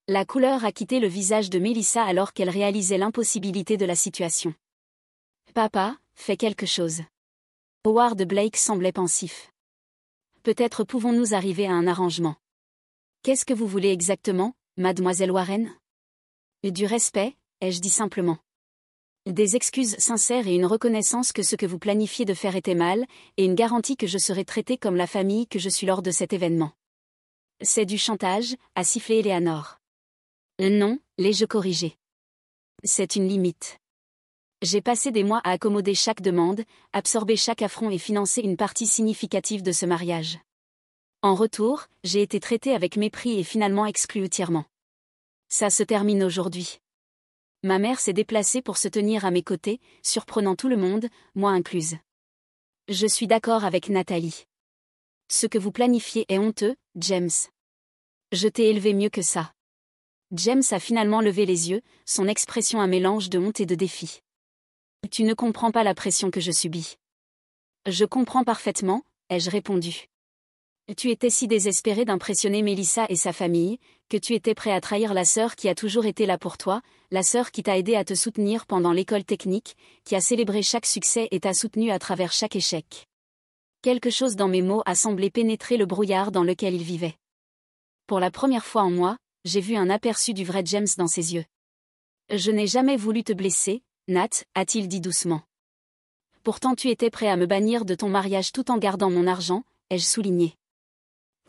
Speaker 1: La couleur a quitté le visage de Melissa alors qu'elle réalisait l'impossibilité de la situation. Papa, fais quelque chose. Howard Blake semblait pensif. Peut-être pouvons-nous arriver à un arrangement. Qu'est-ce que vous voulez exactement, mademoiselle Warren? Du respect, ai-je dit simplement. Des excuses sincères et une reconnaissance que ce que vous planifiez de faire était mal, et une garantie que je serai traitée comme la famille que je suis lors de cet événement. C'est du chantage, a sifflé Eleanor. Non, l'ai-je corrigé. C'est une limite. J'ai passé des mois à accommoder chaque demande, absorber chaque affront et financer une partie significative de ce mariage. En retour, j'ai été traitée avec mépris et finalement exclue entièrement. Ça se termine aujourd'hui. Ma mère s'est déplacée pour se tenir à mes côtés, surprenant tout le monde, moi incluse. Je suis d'accord avec Nathalie. Ce que vous planifiez est honteux, James. Je t'ai élevé mieux que ça. James a finalement levé les yeux, son expression un mélange de honte et de défi. Tu ne comprends pas la pression que je subis. Je comprends parfaitement, ai-je répondu. Tu étais si désespéré d'impressionner Melissa et sa famille, que tu étais prêt à trahir la sœur qui a toujours été là pour toi, la sœur qui t'a aidé à te soutenir pendant l'école technique, qui a célébré chaque succès et t'a soutenu à travers chaque échec. Quelque chose dans mes mots a semblé pénétrer le brouillard dans lequel il vivait. Pour la première fois en moi, j'ai vu un aperçu du vrai James dans ses yeux. Je n'ai jamais voulu te blesser, Nat, a-t-il dit doucement. Pourtant tu étais prêt à me bannir de ton mariage tout en gardant mon argent, ai-je souligné.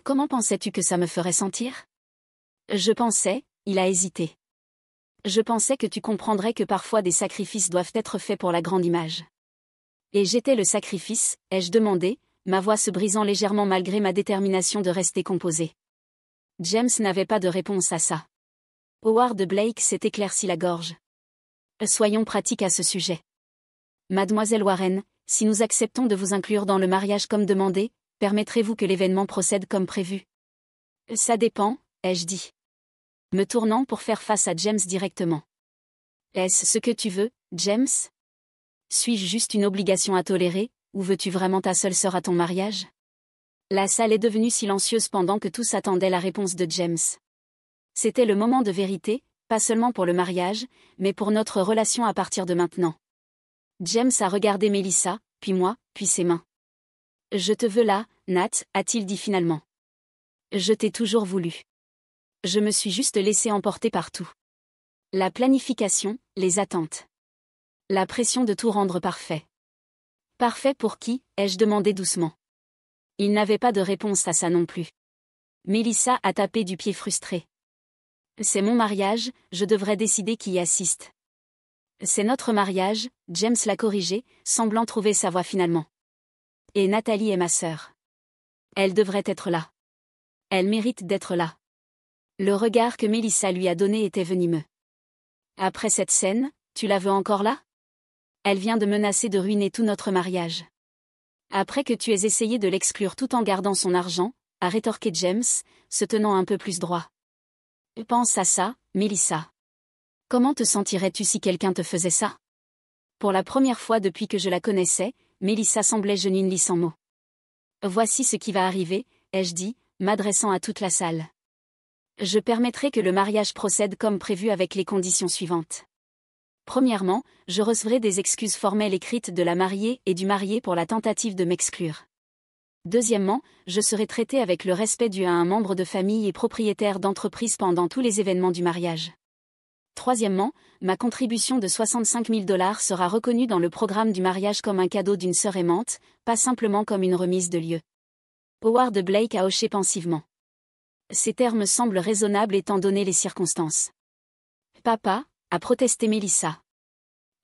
Speaker 1: Comment pensais-tu que ça me ferait sentir? Je pensais, il a hésité. Je pensais que tu comprendrais que parfois des sacrifices doivent être faits pour la grande image. Et j'étais le sacrifice, ai-je demandé, ma voix se brisant légèrement malgré ma détermination de rester composée. James n'avait pas de réponse à ça. Howard Blake s'est éclairci la gorge. Soyons pratiques à ce sujet. Mademoiselle Warren, si nous acceptons de vous inclure dans le mariage comme demandé, permettrez-vous que l'événement procède comme prévu? Ça dépend, ai-je dit. Me tournant pour faire face à James directement. Est-ce ce que tu veux, James? Suis-je juste une obligation à tolérer, ou veux-tu vraiment ta seule sœur à ton mariage? La salle est devenue silencieuse pendant que tous attendaient la réponse de James. C'était le moment de vérité, pas seulement pour le mariage, mais pour notre relation à partir de maintenant. James a regardé Melissa, puis moi, puis ses mains. Je te veux là, Nat, a-t-il dit finalement. Je t'ai toujours voulu. Je me suis juste laissé emporter par tout. La planification, les attentes. La pression de tout rendre parfait. Parfait pour qui, ai-je demandé doucement. Il n'avait pas de réponse à ça non plus. Melissa a tapé du pied frustrée. C'est mon mariage, je devrais décider qui y assiste. C'est notre mariage, James l'a corrigé, semblant trouver sa voie finalement. Et Nathalie est ma sœur. Elle devrait être là. Elle mérite d'être là. Le regard que Melissa lui a donné était venimeux. Après cette scène, tu la veux encore là? Elle vient de menacer de ruiner tout notre mariage. Après que tu aies essayé de l'exclure tout en gardant son argent, a rétorqué James, se tenant un peu plus droit. Pense à ça, Melissa. Comment te sentirais-tu si quelqu'un te faisait ça? Pour la première fois depuis que je la connaissais, Melissa semblait genuinely sans mots. Voici ce qui va arriver, ai-je dit, m'adressant à toute la salle. Je permettrai que le mariage procède comme prévu avec les conditions suivantes. Premièrement, je recevrai des excuses formelles écrites de la mariée et du marié pour la tentative de m'exclure. Deuxièmement, je serai traité avec le respect dû à un membre de famille et propriétaire d'entreprise pendant tous les événements du mariage. Troisièmement, ma contribution de 65 000 $ sera reconnue dans le programme du mariage comme un cadeau d'une sœur aimante, pas simplement comme une remise de lieu. Howard Blake a hoché pensivement. Ces termes semblent raisonnables étant donné les circonstances. Papa, a protesté Melissa.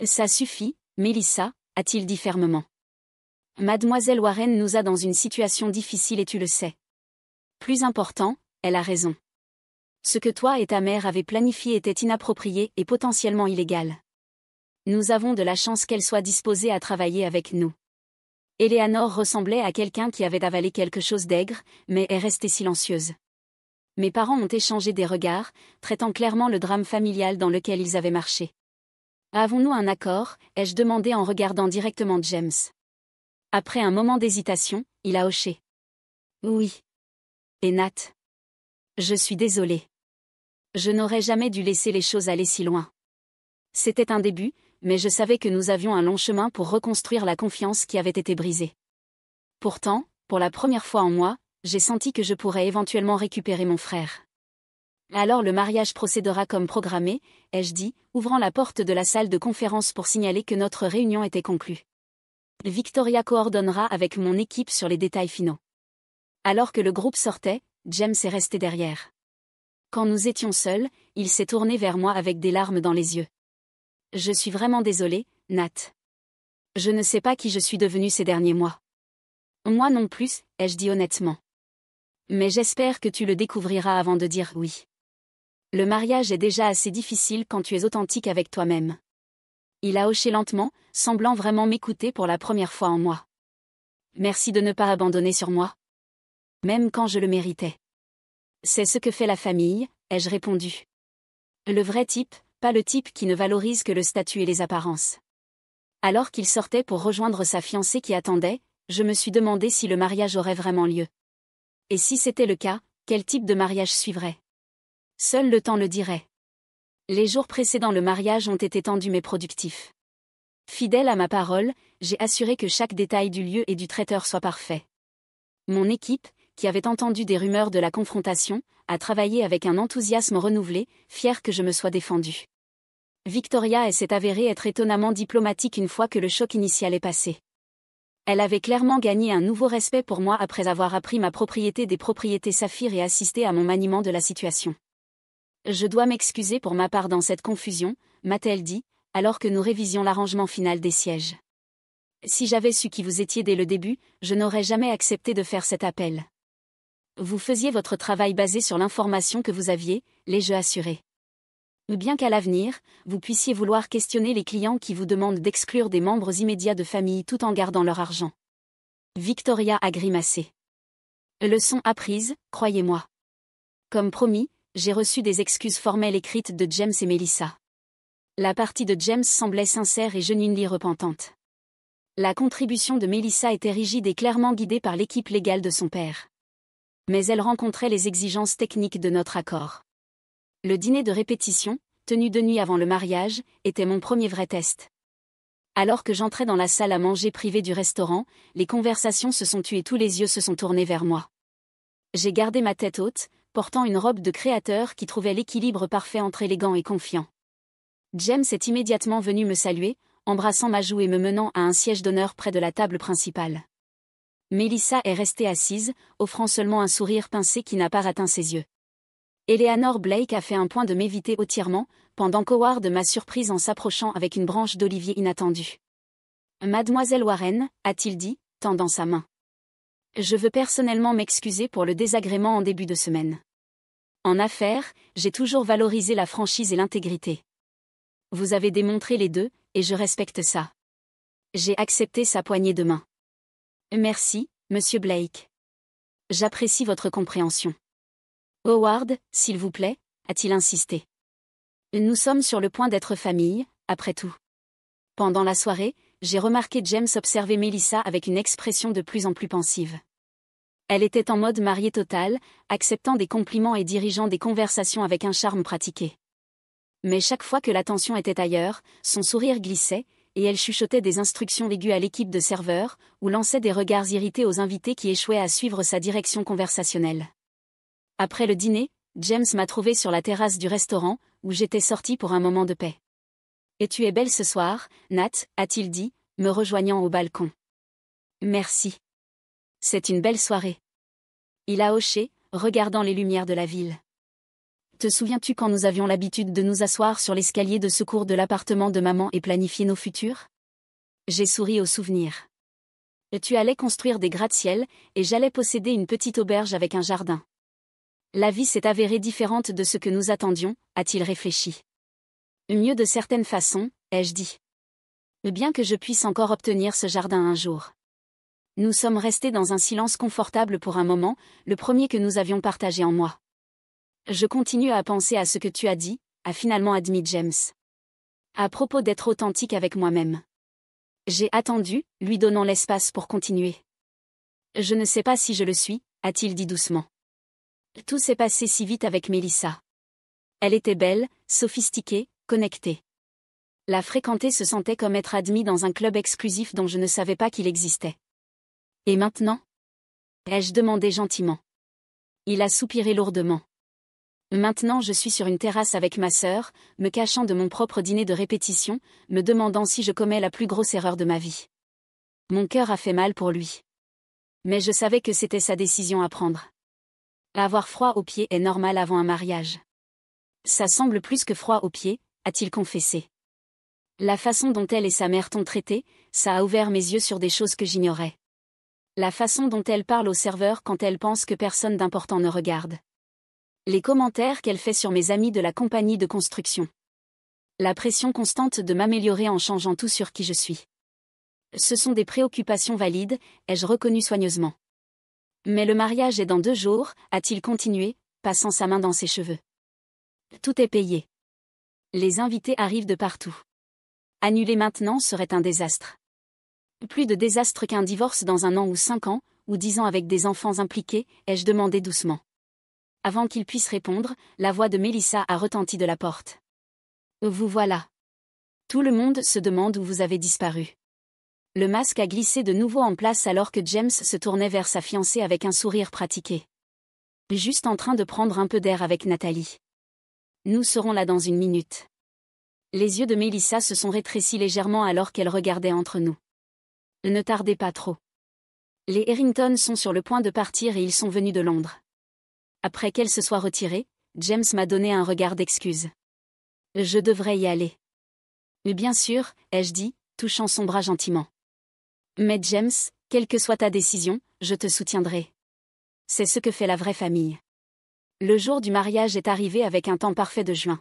Speaker 1: Ça suffit, Melissa, a-t-il dit fermement. Mademoiselle Warren nous a dans une situation difficile et tu le sais. Plus important, elle a raison. Ce que toi et ta mère avez planifié était inapproprié et potentiellement illégal. Nous avons de la chance qu'elle soit disposée à travailler avec nous. Eleanor ressemblait à quelqu'un qui avait avalé quelque chose d'aigre, mais est restée silencieuse. Mes parents ont échangé des regards, traitant clairement le drame familial dans lequel ils avaient marché. Avons-nous un accord, ai-je demandé en regardant directement James. Après un moment d'hésitation, il a hoché. Oui. Et Nat? Je suis désolée. Je n'aurais jamais dû laisser les choses aller si loin. C'était un début, mais je savais que nous avions un long chemin pour reconstruire la confiance qui avait été brisée. Pourtant, pour la première fois en moi, j'ai senti que je pourrais éventuellement récupérer mon frère. Alors le mariage procédera comme programmé, ai-je dit, ouvrant la porte de la salle de conférence pour signaler que notre réunion était conclue. Victoria coordonnera avec mon équipe sur les détails finaux. Alors que le groupe sortait, James est resté derrière. Quand nous étions seuls, il s'est tourné vers moi avec des larmes dans les yeux. Je suis vraiment désolée, Nat. Je ne sais pas qui je suis devenue ces derniers mois. Moi non plus, ai-je dit honnêtement. Mais j'espère que tu le découvriras avant de dire oui. Le mariage est déjà assez difficile quand tu es authentique avec toi-même. Il a hoché lentement, semblant vraiment m'écouter pour la première fois en moi. Merci de ne pas abandonner sur moi. Même quand je le méritais. C'est ce que fait la famille, ai-je répondu. Le vrai type, pas le type qui ne valorise que le statut et les apparences. Alors qu'il sortait pour rejoindre sa fiancée qui attendait, je me suis demandé si le mariage aurait vraiment lieu. Et si c'était le cas, quel type de mariage suivrait? Seul le temps le dirait. Les jours précédant le mariage ont été tendus mais productifs. Fidèle à ma parole, j'ai assuré que chaque détail du lieu et du traiteur soit parfait. Mon équipe, qui avait entendu des rumeurs de la confrontation, a travaillé avec un enthousiasme renouvelé, fière que je me sois défendue. Victoria s'est avérée être étonnamment diplomatique une fois que le choc initial est passé. Elle avait clairement gagné un nouveau respect pour moi après avoir appris ma propriété des propriétés Saphir et assisté à mon maniement de la situation. Je dois m'excuser pour ma part dans cette confusion, m'a-t-elle dit, alors que nous révisions l'arrangement final des sièges. Si j'avais su qui vous étiez dès le début, je n'aurais jamais accepté de faire cet appel. Vous faisiez votre travail basé sur l'information que vous aviez, l'ai-je assuré. Bien qu'à l'avenir, vous puissiez vouloir questionner les clients qui vous demandent d'exclure des membres immédiats de famille tout en gardant leur argent. Victoria a grimacé. Leçon apprise, croyez-moi. Comme promis, j'ai reçu des excuses formelles écrites de James et Melissa. La partie de James semblait sincère et genuinely repentante. La contribution de Melissa était rigide et clairement guidée par l'équipe légale de son père. Mais elle rencontrait les exigences techniques de notre accord. Le dîner de répétition, tenu de nuit avant le mariage, était mon premier vrai test. Alors que j'entrais dans la salle à manger privée du restaurant, les conversations se sont tues et tous les yeux se sont tournés vers moi. J'ai gardé ma tête haute, portant une robe de créateur qui trouvait l'équilibre parfait entre élégant et confiant. James est immédiatement venu me saluer, embrassant ma joue et me menant à un siège d'honneur près de la table principale. Melissa est restée assise, offrant seulement un sourire pincé qui n'a pas atteint ses yeux. Eleanor Blake a fait un point de m'éviter hautement, pendant qu'Howard m'a surprise en s'approchant avec une branche d'olivier inattendue. Mademoiselle Warren, a-t-il dit, tendant sa main. Je veux personnellement m'excuser pour le désagrément en début de semaine. En affaires, j'ai toujours valorisé la franchise et l'intégrité. Vous avez démontré les deux, et je respecte ça. J'ai accepté sa poignée de main. Merci, monsieur Blake. J'apprécie votre compréhension. Howard, s'il vous plaît, a-t-il insisté. Nous sommes sur le point d'être famille, après tout. Pendant la soirée, j'ai remarqué James observer Melissa avec une expression de plus en plus pensive. Elle était en mode mariée total, acceptant des compliments et dirigeant des conversations avec un charme pratiqué. Mais chaque fois que l'attention était ailleurs, son sourire glissait, et elle chuchotait des instructions aiguës à l'équipe de serveurs, ou lançait des regards irrités aux invités qui échouaient à suivre sa direction conversationnelle. Après le dîner, James m'a trouvé sur la terrasse du restaurant, où j'étais sortie pour un moment de paix. « Et tu es belle ce soir, Nat, a-t-il dit, me rejoignant au balcon. Merci. C'est une belle soirée. Il a hoché, regardant les lumières de la ville. Te souviens-tu quand nous avions l'habitude de nous asseoir sur l'escalier de secours de l'appartement de maman et planifier nos futurs? J'ai souri au souvenir. Tu allais construire des gratte-ciel, et j'allais posséder une petite auberge avec un jardin. La vie s'est avérée différente de ce que nous attendions, a-t-il réfléchi. Mieux de certaines façons, ai-je dit. Bien que je puisse encore obtenir ce jardin un jour. Nous sommes restés dans un silence confortable pour un moment, le premier que nous avions partagé en moi. Je continue à penser à ce que tu as dit, a finalement admis James. À propos d'être authentique avec moi-même. J'ai attendu, lui donnant l'espace pour continuer. Je ne sais pas si je le suis, a-t-il dit doucement. Tout s'est passé si vite avec Melissa. Elle était belle, sophistiquée, connectée. La fréquenter se sentait comme être admis dans un club exclusif dont je ne savais pas qu'il existait. Et maintenant? Ai-je demandé gentiment. Il a soupiré lourdement. Maintenant je suis sur une terrasse avec ma sœur, me cachant de mon propre dîner de répétition, me demandant si je commets la plus grosse erreur de ma vie. Mon cœur a fait mal pour lui. Mais je savais que c'était sa décision à prendre. Avoir froid aux pieds est normal avant un mariage. Ça semble plus que froid aux pieds, a-t-il confessé. La façon dont elle et sa mère t'ont traité, ça a ouvert mes yeux sur des choses que j'ignorais. La façon dont elle parle au serveur quand elle pense que personne d'important ne regarde. Les commentaires qu'elle fait sur mes amis de la compagnie de construction. La pression constante de m'améliorer en changeant tout sur qui je suis. Ce sont des préoccupations valides, ai-je reconnu soigneusement. Mais le mariage est dans 2 jours, a-t-il continué, passant sa main dans ses cheveux. Tout est payé. Les invités arrivent de partout. Annuler maintenant serait un désastre. Plus de désastre qu'un divorce dans 1 an ou 5 ans, ou 10 ans avec des enfants impliqués, ai-je demandé doucement. Avant qu'il puisse répondre, la voix de Melissa a retenti de la porte. Vous voilà. Tout le monde se demande où vous avez disparu. Le masque a glissé de nouveau en place alors que James se tournait vers sa fiancée avec un sourire pratiqué. Juste en train de prendre un peu d'air avec Nathalie. Nous serons là dans 1 minute. Les yeux de Melissa se sont rétrécis légèrement alors qu'elle regardait entre nous. Ne tardez pas trop. Les Harrington sont sur le point de partir et ils sont venus de Londres. Après qu'elle se soit retirée, James m'a donné un regard d'excuse. Je devrais y aller. Bien sûr, ai-je dit, touchant son bras gentiment. Mais James, quelle que soit ta décision, je te soutiendrai. C'est ce que fait la vraie famille. Le jour du mariage est arrivé avec un temps parfait de juin.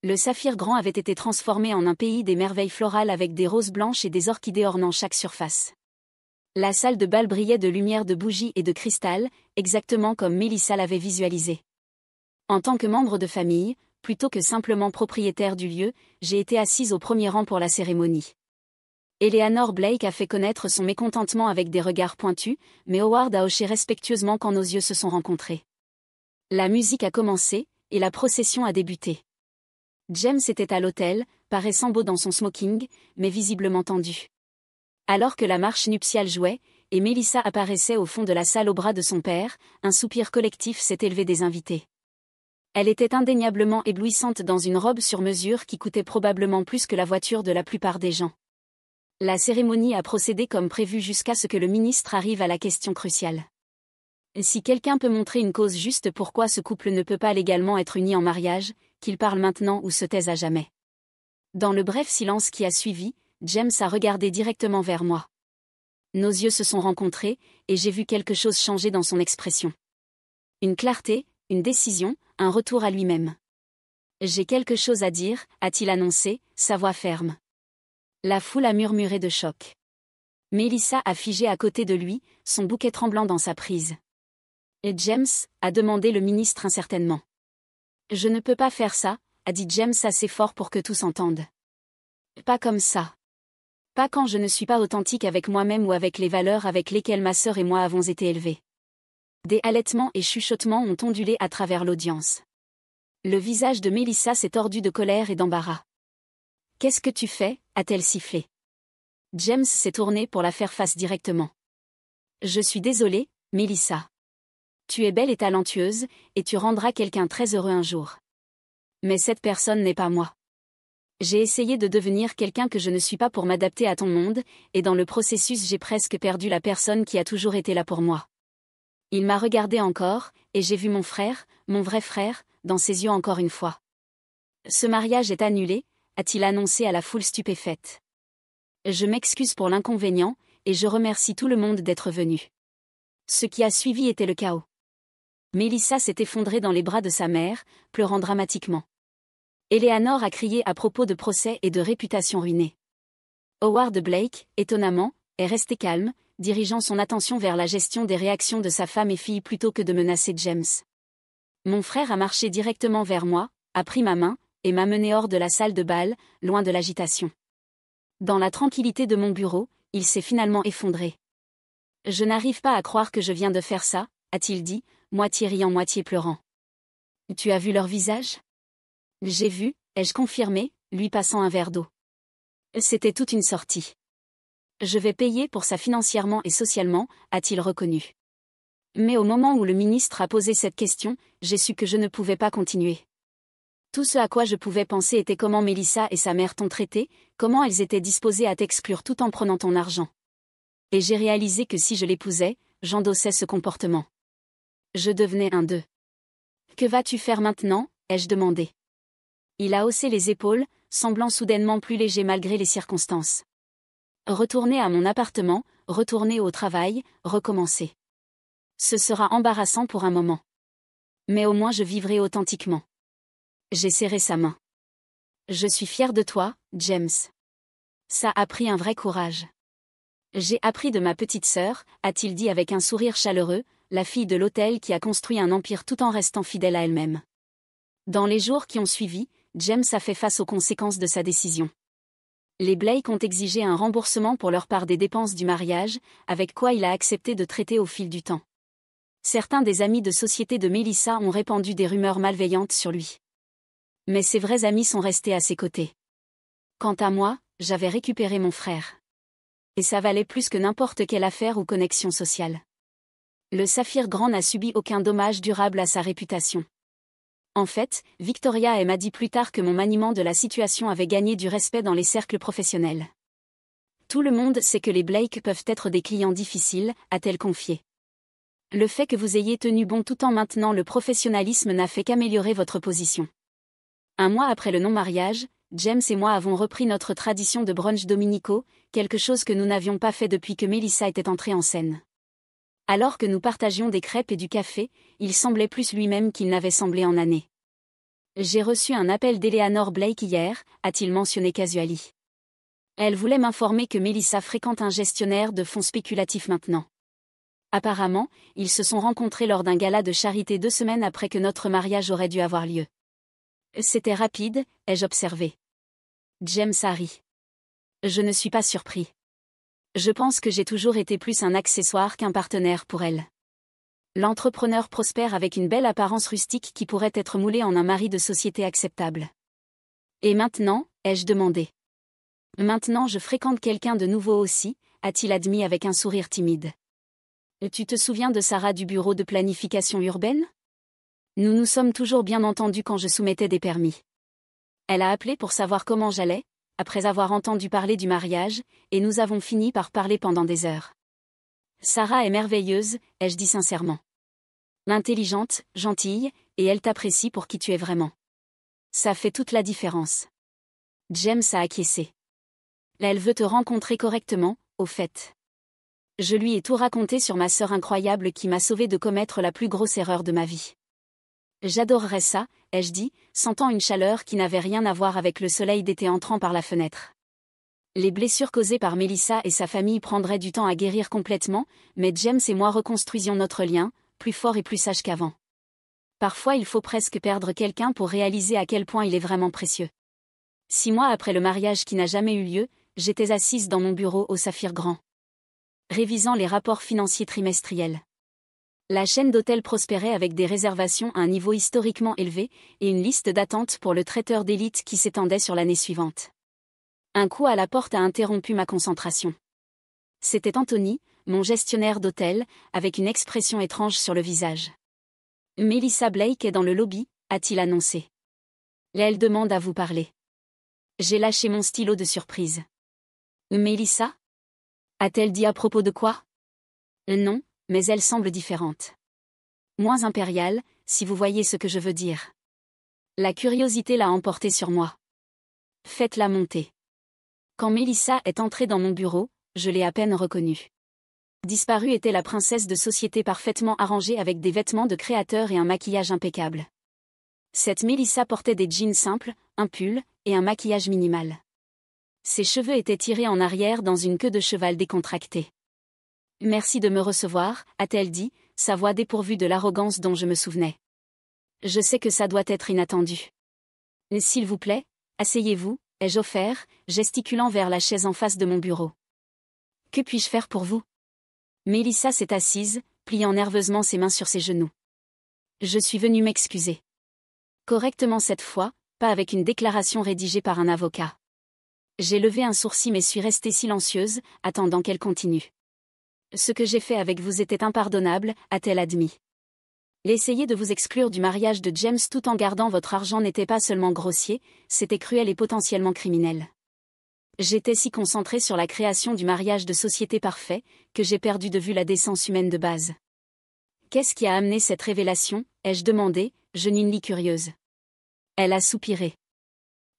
Speaker 1: Le Saphir Grand avait été transformé en un pays des merveilles florales avec des roses blanches et des orchidées ornant chaque surface. La salle de bal brillait de lumière de bougies et de cristal, exactement comme Melissa l'avait visualisé. En tant que membre de famille, plutôt que simplement propriétaire du lieu, j'ai été assise au premier rang pour la cérémonie. Eleanor Blake a fait connaître son mécontentement avec des regards pointus, mais Howard a hoché respectueusement quand nos yeux se sont rencontrés. La musique a commencé, et la procession a débuté. James était à l'autel, paraissant beau dans son smoking, mais visiblement tendu. Alors que la marche nuptiale jouait, et Melissa apparaissait au fond de la salle au bras de son père, un soupir collectif s'est élevé des invités. Elle était indéniablement éblouissante dans une robe sur mesure qui coûtait probablement plus que la voiture de la plupart des gens. La cérémonie a procédé comme prévu jusqu'à ce que le ministre arrive à la question cruciale. Si quelqu'un peut montrer une cause juste pourquoi ce couple ne peut pas légalement être uni en mariage, qu'il parle maintenant ou se taise à jamais. Dans le bref silence qui a suivi, James a regardé directement vers moi. Nos yeux se sont rencontrés, et j'ai vu quelque chose changer dans son expression. Une clarté, une décision, un retour à lui-même. J'ai quelque chose à dire, a-t-il annoncé, sa voix ferme. La foule a murmuré de choc. Melissa a figé à côté de lui, son bouquet tremblant dans sa prise. Et James, a demandé le ministre incertainement. Je ne peux pas faire ça, a dit James assez fort pour que tous entendent. Pas comme ça. Pas quand je ne suis pas authentique avec moi-même ou avec les valeurs avec lesquelles ma sœur et moi avons été élevés. Des halètements et chuchotements ont ondulé à travers l'audience. Le visage de Melissa s'est tordu de colère et d'embarras. Qu'est-ce que tu fais, a-t-elle sifflé. James s'est tourné pour la faire face directement. Je suis désolé, Melissa. Tu es belle et talentueuse, et tu rendras quelqu'un très heureux un jour. Mais cette personne n'est pas moi. J'ai essayé de devenir quelqu'un que je ne suis pas pour m'adapter à ton monde, et dans le processus j'ai presque perdu la personne qui a toujours été là pour moi. Il m'a regardé encore, et j'ai vu mon frère, mon vrai frère, dans ses yeux encore une fois. Ce mariage est annulé, a-t-il annoncé à la foule stupéfaite. Je m'excuse pour l'inconvénient, et je remercie tout le monde d'être venu. Ce qui a suivi était le chaos. Melissa s'est effondrée dans les bras de sa mère, pleurant dramatiquement. Eleanor a crié à propos de procès et de réputation ruinée. Howard Blake, étonnamment, est resté calme, dirigeant son attention vers la gestion des réactions de sa femme et fille plutôt que de menacer James. Mon frère a marché directement vers moi, a pris ma main, et m'a mené hors de la salle de bal, loin de l'agitation. Dans la tranquillité de mon bureau, il s'est finalement effondré. Je n'arrive pas à croire que je viens de faire ça, a-t-il dit, moitié riant moitié pleurant. Tu as vu leur visage ? J'ai vu, ai-je confirmé, lui passant un verre d'eau. C'était toute une sortie. Je vais payer pour ça financièrement et socialement, a-t-il reconnu. Mais au moment où le ministre a posé cette question, j'ai su que je ne pouvais pas continuer. Tout ce à quoi je pouvais penser était comment Melissa et sa mère t'ont traité, comment elles étaient disposées à t'exclure tout en prenant ton argent. Et j'ai réalisé que si je l'épousais, j'endossais ce comportement. Je devenais un d'eux. Que vas-tu faire maintenant, ai-je demandé. Il a haussé les épaules, semblant soudainement plus léger malgré les circonstances. Retourner à mon appartement, retourner au travail, recommencer. Ce sera embarrassant pour un moment. Mais au moins je vivrai authentiquement. J'ai serré sa main. Je suis fière de toi, James. Ça a pris un vrai courage. J'ai appris de ma petite sœur, a-t-il dit avec un sourire chaleureux, la fille de l'hôtel qui a construit un empire tout en restant fidèle à elle-même. Dans les jours qui ont suivi, James a fait face aux conséquences de sa décision. Les Blake ont exigé un remboursement pour leur part des dépenses du mariage, avec quoi il a accepté de traiter au fil du temps. Certains des amis de société de Melissa ont répandu des rumeurs malveillantes sur lui. Mais ses vrais amis sont restés à ses côtés. Quant à moi, j'avais récupéré mon frère. Et ça valait plus que n'importe quelle affaire ou connexion sociale. Le Saphir Grand n'a subi aucun dommage durable à sa réputation. En fait, Victoria m'a dit plus tard que mon maniement de la situation avait gagné du respect dans les cercles professionnels. Tout le monde sait que les Blake peuvent être des clients difficiles, a-t-elle confié. Le fait que vous ayez tenu bon tout en maintenant le professionnalisme n'a fait qu'améliorer votre position. Un mois après le non-mariage, James et moi avons repris notre tradition de brunch dominicaux, quelque chose que nous n'avions pas fait depuis que Melissa était entrée en scène. Alors que nous partagions des crêpes et du café, il semblait plus lui-même qu'il n'avait semblé en années. J'ai reçu un appel d'Eleanor Blake hier, a-t-il mentionné casually. Elle voulait m'informer que Melissa fréquente un gestionnaire de fonds spéculatifs maintenant. Apparemment, ils se sont rencontrés lors d'un gala de charité 2 semaines après que notre mariage aurait dû avoir lieu. C'était rapide, ai-je observé. James a ri. Je ne suis pas surpris. Je pense que j'ai toujours été plus un accessoire qu'un partenaire pour elle. L'entrepreneur prospère avec une belle apparence rustique qui pourrait être moulée en un mari de société acceptable. Et maintenant, ai-je demandé. Maintenant je fréquente quelqu'un de nouveau aussi, a-t-il admis avec un sourire timide. Tu te souviens de Sarah du bureau de planification urbaine ? Nous nous sommes toujours bien entendus quand je soumettais des permis. Elle a appelé pour savoir comment j'allais, après avoir entendu parler du mariage, et nous avons fini par parler pendant des heures. Sarah est merveilleuse, ai-je dit sincèrement. Intelligente, gentille, et elle t'apprécie pour qui tu es vraiment. Ça fait toute la différence. James a acquiescé. Elle veut te rencontrer correctement, au fait. Je lui ai tout raconté sur ma sœur incroyable qui m'a sauvée de commettre la plus grosse erreur de ma vie. J'adorerais ça, ai-je dit, sentant une chaleur qui n'avait rien à voir avec le soleil d'été entrant par la fenêtre. Les blessures causées par Melissa et sa famille prendraient du temps à guérir complètement, mais James et moi reconstruisions notre lien, plus fort et plus sage qu'avant. Parfois il faut presque perdre quelqu'un pour réaliser à quel point il est vraiment précieux. 6 mois après le mariage qui n'a jamais eu lieu, j'étais assise dans mon bureau au Saphir Grand, révisant les rapports financiers trimestriels. La chaîne d'hôtels prospérait avec des réservations à un niveau historiquement élevé et une liste d'attente pour le traiteur d'élite qui s'étendait sur l'année suivante. Un coup à la porte a interrompu ma concentration. C'était Anthony, mon gestionnaire d'hôtel, avec une expression étrange sur le visage. « Melissa Blake est dans le lobby », a-t-il annoncé. « Elle demande à vous parler. » J'ai lâché mon stylo de surprise. « Melissa ? A-t-elle dit à propos de quoi ? » Non, mais elle semble différente. Moins impériale, si vous voyez ce que je veux dire. La curiosité l'a emporté sur moi. Faites-la monter. Quand Melissa est entrée dans mon bureau, je l'ai à peine reconnue. Disparue était la princesse de société parfaitement arrangée avec des vêtements de créateur et un maquillage impeccable. Cette Melissa portait des jeans simples, un pull, et un maquillage minimal. Ses cheveux étaient tirés en arrière dans une queue de cheval décontractée. « Merci de me recevoir », a-t-elle dit, sa voix dépourvue de l'arrogance dont je me souvenais. « Je sais que ça doit être inattendu. »« S'il vous plaît, asseyez-vous », ai-je offert, gesticulant vers la chaise en face de mon bureau. « Que puis-je faire pour vous ?» Melissa s'est assise, pliant nerveusement ses mains sur ses genoux. « Je suis venue m'excuser. » Correctement cette fois, pas avec une déclaration rédigée par un avocat. J'ai levé un sourcil mais suis restée silencieuse, attendant qu'elle continue. « Ce que j'ai fait avec vous était impardonnable », a-t-elle admis. L'essayer de vous exclure du mariage de James tout en gardant votre argent n'était pas seulement grossier, c'était cruel et potentiellement criminel. J'étais si concentrée sur la création du mariage de société parfait, que j'ai perdu de vue la décence humaine de base. Qu'est-ce qui a amené cette révélation, ai-je demandé, genine curieuse. Elle a soupiré.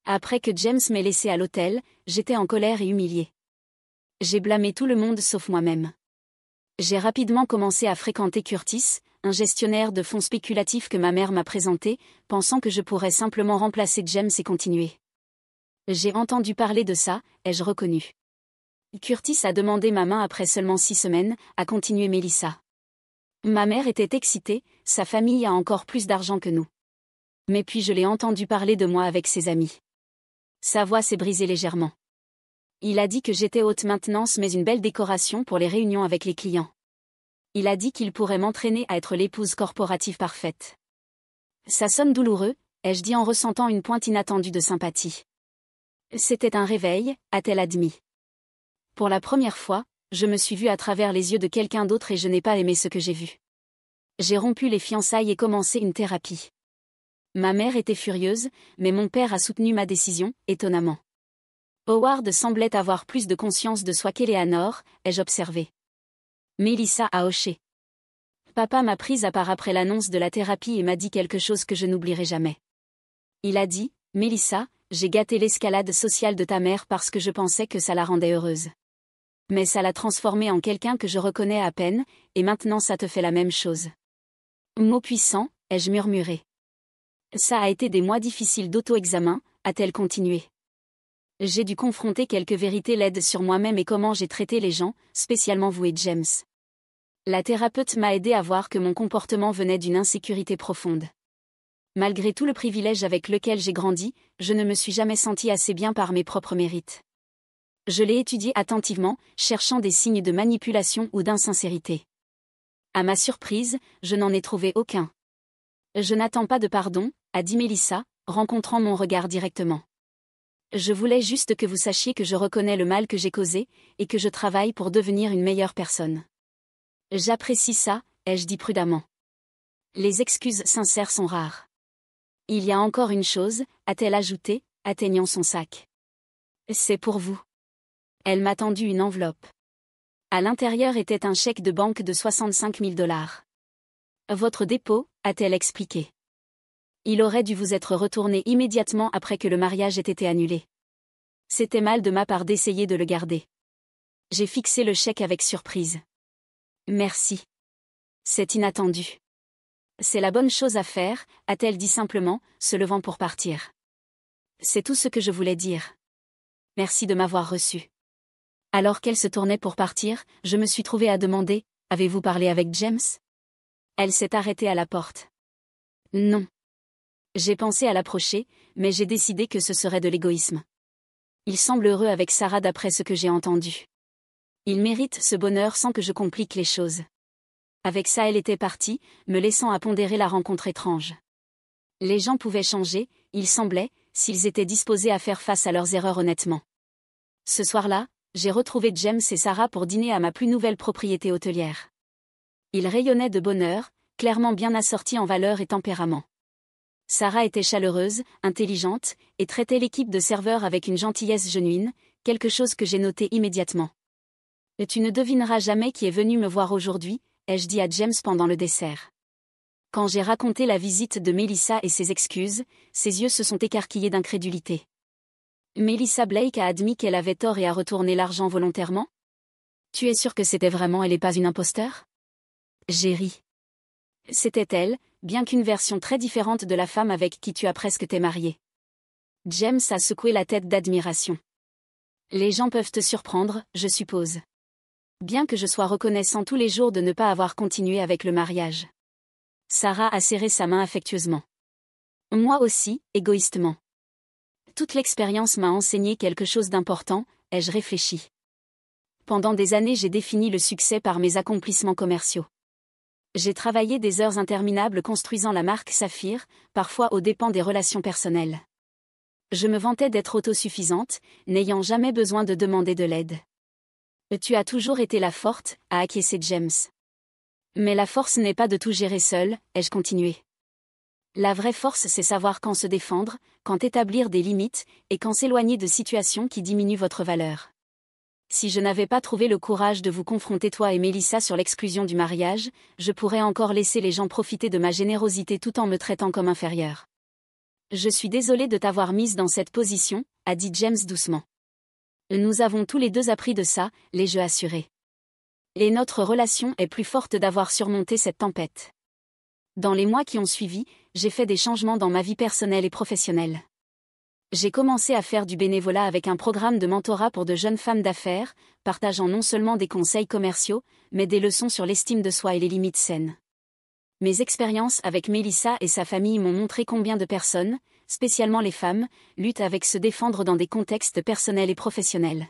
Speaker 1: Après que James m'ait laissé à l'hôtel, j'étais en colère et humiliée. J'ai blâmé tout le monde sauf moi-même. J'ai rapidement commencé à fréquenter Curtis, un gestionnaire de fonds spéculatifs que ma mère m'a présenté, pensant que je pourrais simplement remplacer James et continuer. J'ai entendu parler de ça, ai-je reconnu. Curtis a demandé ma main après seulement 6 semaines, a continué Melissa. Ma mère était excitée, sa famille a encore plus d'argent que nous. Mais puis je l'ai entendu parler de moi avec ses amis. Sa voix s'est brisée légèrement. Il a dit que j'étais haute maintenance mais une belle décoration pour les réunions avec les clients. Il a dit qu'il pourrait m'entraîner à être l'épouse corporative parfaite. Ça sonne douloureux, ai-je dit en ressentant une pointe inattendue de sympathie. C'était un réveil, a-t-elle admis. Pour la première fois, je me suis vue à travers les yeux de quelqu'un d'autre et je n'ai pas aimé ce que j'ai vu. J'ai rompu les fiançailles et commencé une thérapie. Ma mère était furieuse, mais mon père a soutenu ma décision, étonnamment. Howard semblait avoir plus de conscience de soi qu'Eleanor, ai-je observé. Melissa a hoché. Papa m'a prise à part après l'annonce de la thérapie et m'a dit quelque chose que je n'oublierai jamais. Il a dit, « Melissa, j'ai gâté l'escalade sociale de ta mère parce que je pensais que ça la rendait heureuse. Mais ça l'a transformée en quelqu'un que je reconnais à peine, et maintenant ça te fait la même chose. » Mot puissant, ai-je murmuré. Ça a été des mois difficiles d'auto-examen, a-t-elle continué. J'ai dû confronter quelques vérités laides sur moi-même et comment j'ai traité les gens, spécialement vous et James. La thérapeute m'a aidé à voir que mon comportement venait d'une insécurité profonde. Malgré tout le privilège avec lequel j'ai grandi, je ne me suis jamais sentie assez bien par mes propres mérites. Je l'ai étudié attentivement, cherchant des signes de manipulation ou d'insincérité. À ma surprise, je n'en ai trouvé aucun. Je n'attends pas de pardon, a dit Melissa, rencontrant mon regard directement. Je voulais juste que vous sachiez que je reconnais le mal que j'ai causé, et que je travaille pour devenir une meilleure personne. J'apprécie ça, ai-je dit prudemment. Les excuses sincères sont rares. Il y a encore une chose, a-t-elle ajouté, atteignant son sac. C'est pour vous. Elle m'a tendu une enveloppe. À l'intérieur était un chèque de banque de 65 000 $. Votre dépôt, a-t-elle expliqué. Il aurait dû vous être retourné immédiatement après que le mariage ait été annulé. C'était mal de ma part d'essayer de le garder. J'ai fixé le chèque avec surprise. Merci. C'est inattendu. C'est la bonne chose à faire, a-t-elle dit simplement, se levant pour partir. C'est tout ce que je voulais dire. Merci de m'avoir reçu. Alors qu'elle se tournait pour partir, je me suis trouvée à demander, avez-vous parlé avec James? Elle s'est arrêtée à la porte. Non. J'ai pensé à l'approcher, mais j'ai décidé que ce serait de l'égoïsme. Il semble heureux avec Sarah d'après ce que j'ai entendu. Il mérite ce bonheur sans que je complique les choses. Avec ça elle était partie, me laissant à pondérer la rencontre étrange. Les gens pouvaient changer, il semblait, s'ils étaient disposés à faire face à leurs erreurs honnêtement. Ce soir-là, j'ai retrouvé James et Sarah pour dîner à ma plus nouvelle propriété hôtelière. Ils rayonnaient de bonheur, clairement bien assortis en valeurs et tempérament. Sarah était chaleureuse, intelligente, et traitait l'équipe de serveurs avec une gentillesse genuine, quelque chose que j'ai noté immédiatement. « Tu ne devineras jamais qui est venu me voir aujourd'hui », ai-je dit à James pendant le dessert. Quand j'ai raconté la visite de Melissa et ses excuses, ses yeux se sont écarquillés d'incrédulité. Melissa Blake a admis qu'elle avait tort et a retourné l'argent volontairement? Tu es sûr que c'était vraiment elle et pas une imposteur? J'ai ri. C'était elle, bien qu'une version très différente de la femme avec qui tu as presque t'es marié. James a secoué la tête d'admiration. Les gens peuvent te surprendre, je suppose. Bien que je sois reconnaissant tous les jours de ne pas avoir continué avec le mariage. Sarah a serré sa main affectueusement. Moi aussi, égoïstement. Toute l'expérience m'a enseigné quelque chose d'important, ai-je réfléchi. Pendant des années j'ai défini le succès par mes accomplissements commerciaux. J'ai travaillé des heures interminables construisant la marque Saphir, parfois aux dépens des relations personnelles. Je me vantais d'être autosuffisante, n'ayant jamais besoin de demander de l'aide. Tu as toujours été la forte, a acquiescé James. Mais la force n'est pas de tout gérer seule, ai-je continué. La vraie force c'est savoir quand se défendre, quand établir des limites, et quand s'éloigner de situations qui diminuent votre valeur. Si je n'avais pas trouvé le courage de vous confronter toi et Melissa sur l'exclusion du mariage, je pourrais encore laisser les gens profiter de ma générosité tout en me traitant comme inférieure. Je suis désolée de t'avoir mise dans cette position, a dit James doucement. Nous avons tous les deux appris de ça, l'ai-je assuré. Et notre relation est plus forte d'avoir surmonté cette tempête. Dans les mois qui ont suivi, j'ai fait des changements dans ma vie personnelle et professionnelle. J'ai commencé à faire du bénévolat avec un programme de mentorat pour de jeunes femmes d'affaires, partageant non seulement des conseils commerciaux, mais des leçons sur l'estime de soi et les limites saines. Mes expériences avec Melissa et sa famille m'ont montré combien de personnes, spécialement les femmes, luttent avec se défendre dans des contextes personnels et professionnels.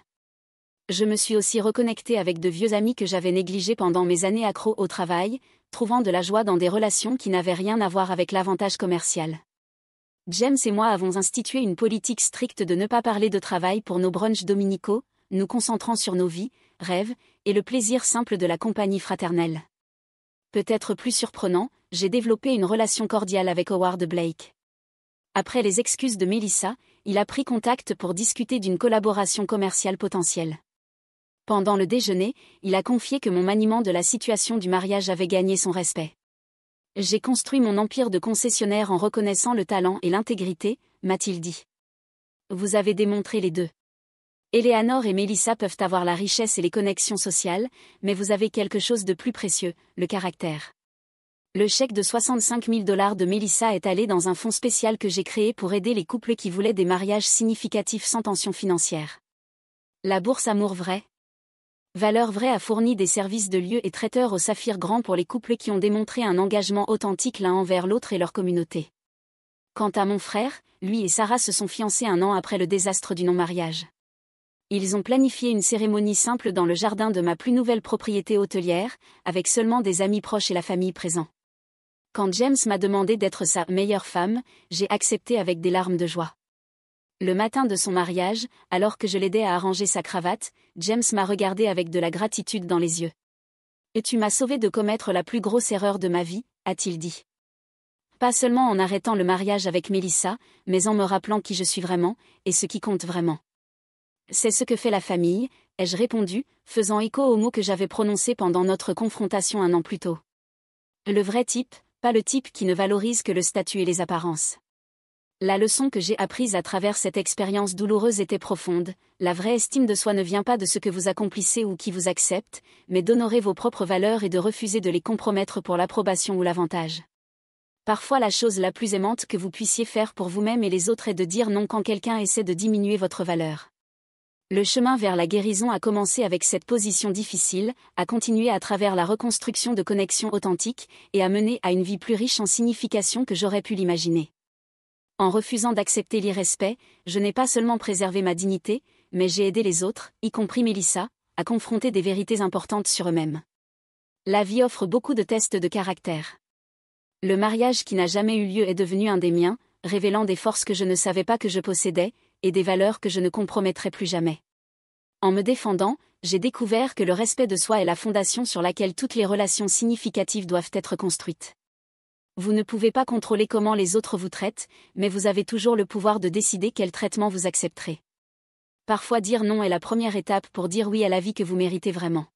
Speaker 1: Je me suis aussi reconnectée avec de vieux amis que j'avais négligés pendant mes années accro au travail, trouvant de la joie dans des relations qui n'avaient rien à voir avec l'avantage commercial. James et moi avons institué une politique stricte de ne pas parler de travail pour nos brunchs dominicaux, nous concentrant sur nos vies, rêves, et le plaisir simple de la compagnie fraternelle. Peut-être plus surprenant, j'ai développé une relation cordiale avec Howard Blake. Après les excuses de Melissa, il a pris contact pour discuter d'une collaboration commerciale potentielle. Pendant le déjeuner, il a confié que mon maniement de la situation du mariage avait gagné son respect. J'ai construit mon empire de concessionnaire en reconnaissant le talent et l'intégrité, m'a-t-il dit. Vous avez démontré les deux. Eleanor et Melissa peuvent avoir la richesse et les connexions sociales, mais vous avez quelque chose de plus précieux, le caractère. Le chèque de 65 000 $ de Melissa est allé dans un fonds spécial que j'ai créé pour aider les couples qui voulaient des mariages significatifs sans tension financière. La bourse Amour Vrai. Valeur Vraie a fourni des services de lieu et traiteur au Saphir Grand pour les couples qui ont démontré un engagement authentique l'un envers l'autre et leur communauté. Quant à mon frère, lui et Sarah se sont fiancés 1 an après le désastre du non-mariage. Ils ont planifié une cérémonie simple dans le jardin de ma plus nouvelle propriété hôtelière, avec seulement des amis proches et la famille présents. Quand James m'a demandé d'être sa meilleure femme, j'ai accepté avec des larmes de joie. Le matin de son mariage, alors que je l'aidais à arranger sa cravate, James m'a regardé avec de la gratitude dans les yeux. « Et tu m'as sauvé de commettre la plus grosse erreur de ma vie », a-t-il dit. Pas seulement en arrêtant le mariage avec Melissa, mais en me rappelant qui je suis vraiment, et ce qui compte vraiment. C'est ce que fait la famille, ai-je répondu, faisant écho aux mots que j'avais prononcés pendant notre confrontation 1 an plus tôt. Le vrai type, pas le type qui ne valorise que le statut et les apparences. La leçon que j'ai apprise à travers cette expérience douloureuse était profonde, la vraie estime de soi ne vient pas de ce que vous accomplissez ou qui vous accepte, mais d'honorer vos propres valeurs et de refuser de les compromettre pour l'approbation ou l'avantage. Parfois la chose la plus aimante que vous puissiez faire pour vous-même et les autres est de dire non quand quelqu'un essaie de diminuer votre valeur. Le chemin vers la guérison a commencé avec cette position difficile, a continué à travers la reconstruction de connexions authentiques, et a mené à une vie plus riche en signification que j'aurais pu l'imaginer. En refusant d'accepter l'irrespect, je n'ai pas seulement préservé ma dignité, mais j'ai aidé les autres, y compris Mélissa, à confronter des vérités importantes sur eux-mêmes. La vie offre beaucoup de tests de caractère. Le mariage qui n'a jamais eu lieu est devenu un des miens, révélant des forces que je ne savais pas que je possédais, et des valeurs que je ne compromettrais plus jamais. En me défendant, j'ai découvert que le respect de soi est la fondation sur laquelle toutes les relations significatives doivent être construites. Vous ne pouvez pas contrôler comment les autres vous traitent, mais vous avez toujours le pouvoir de décider quel traitement vous accepterez. Parfois dire non est la première étape pour dire oui à la vie que vous méritez vraiment.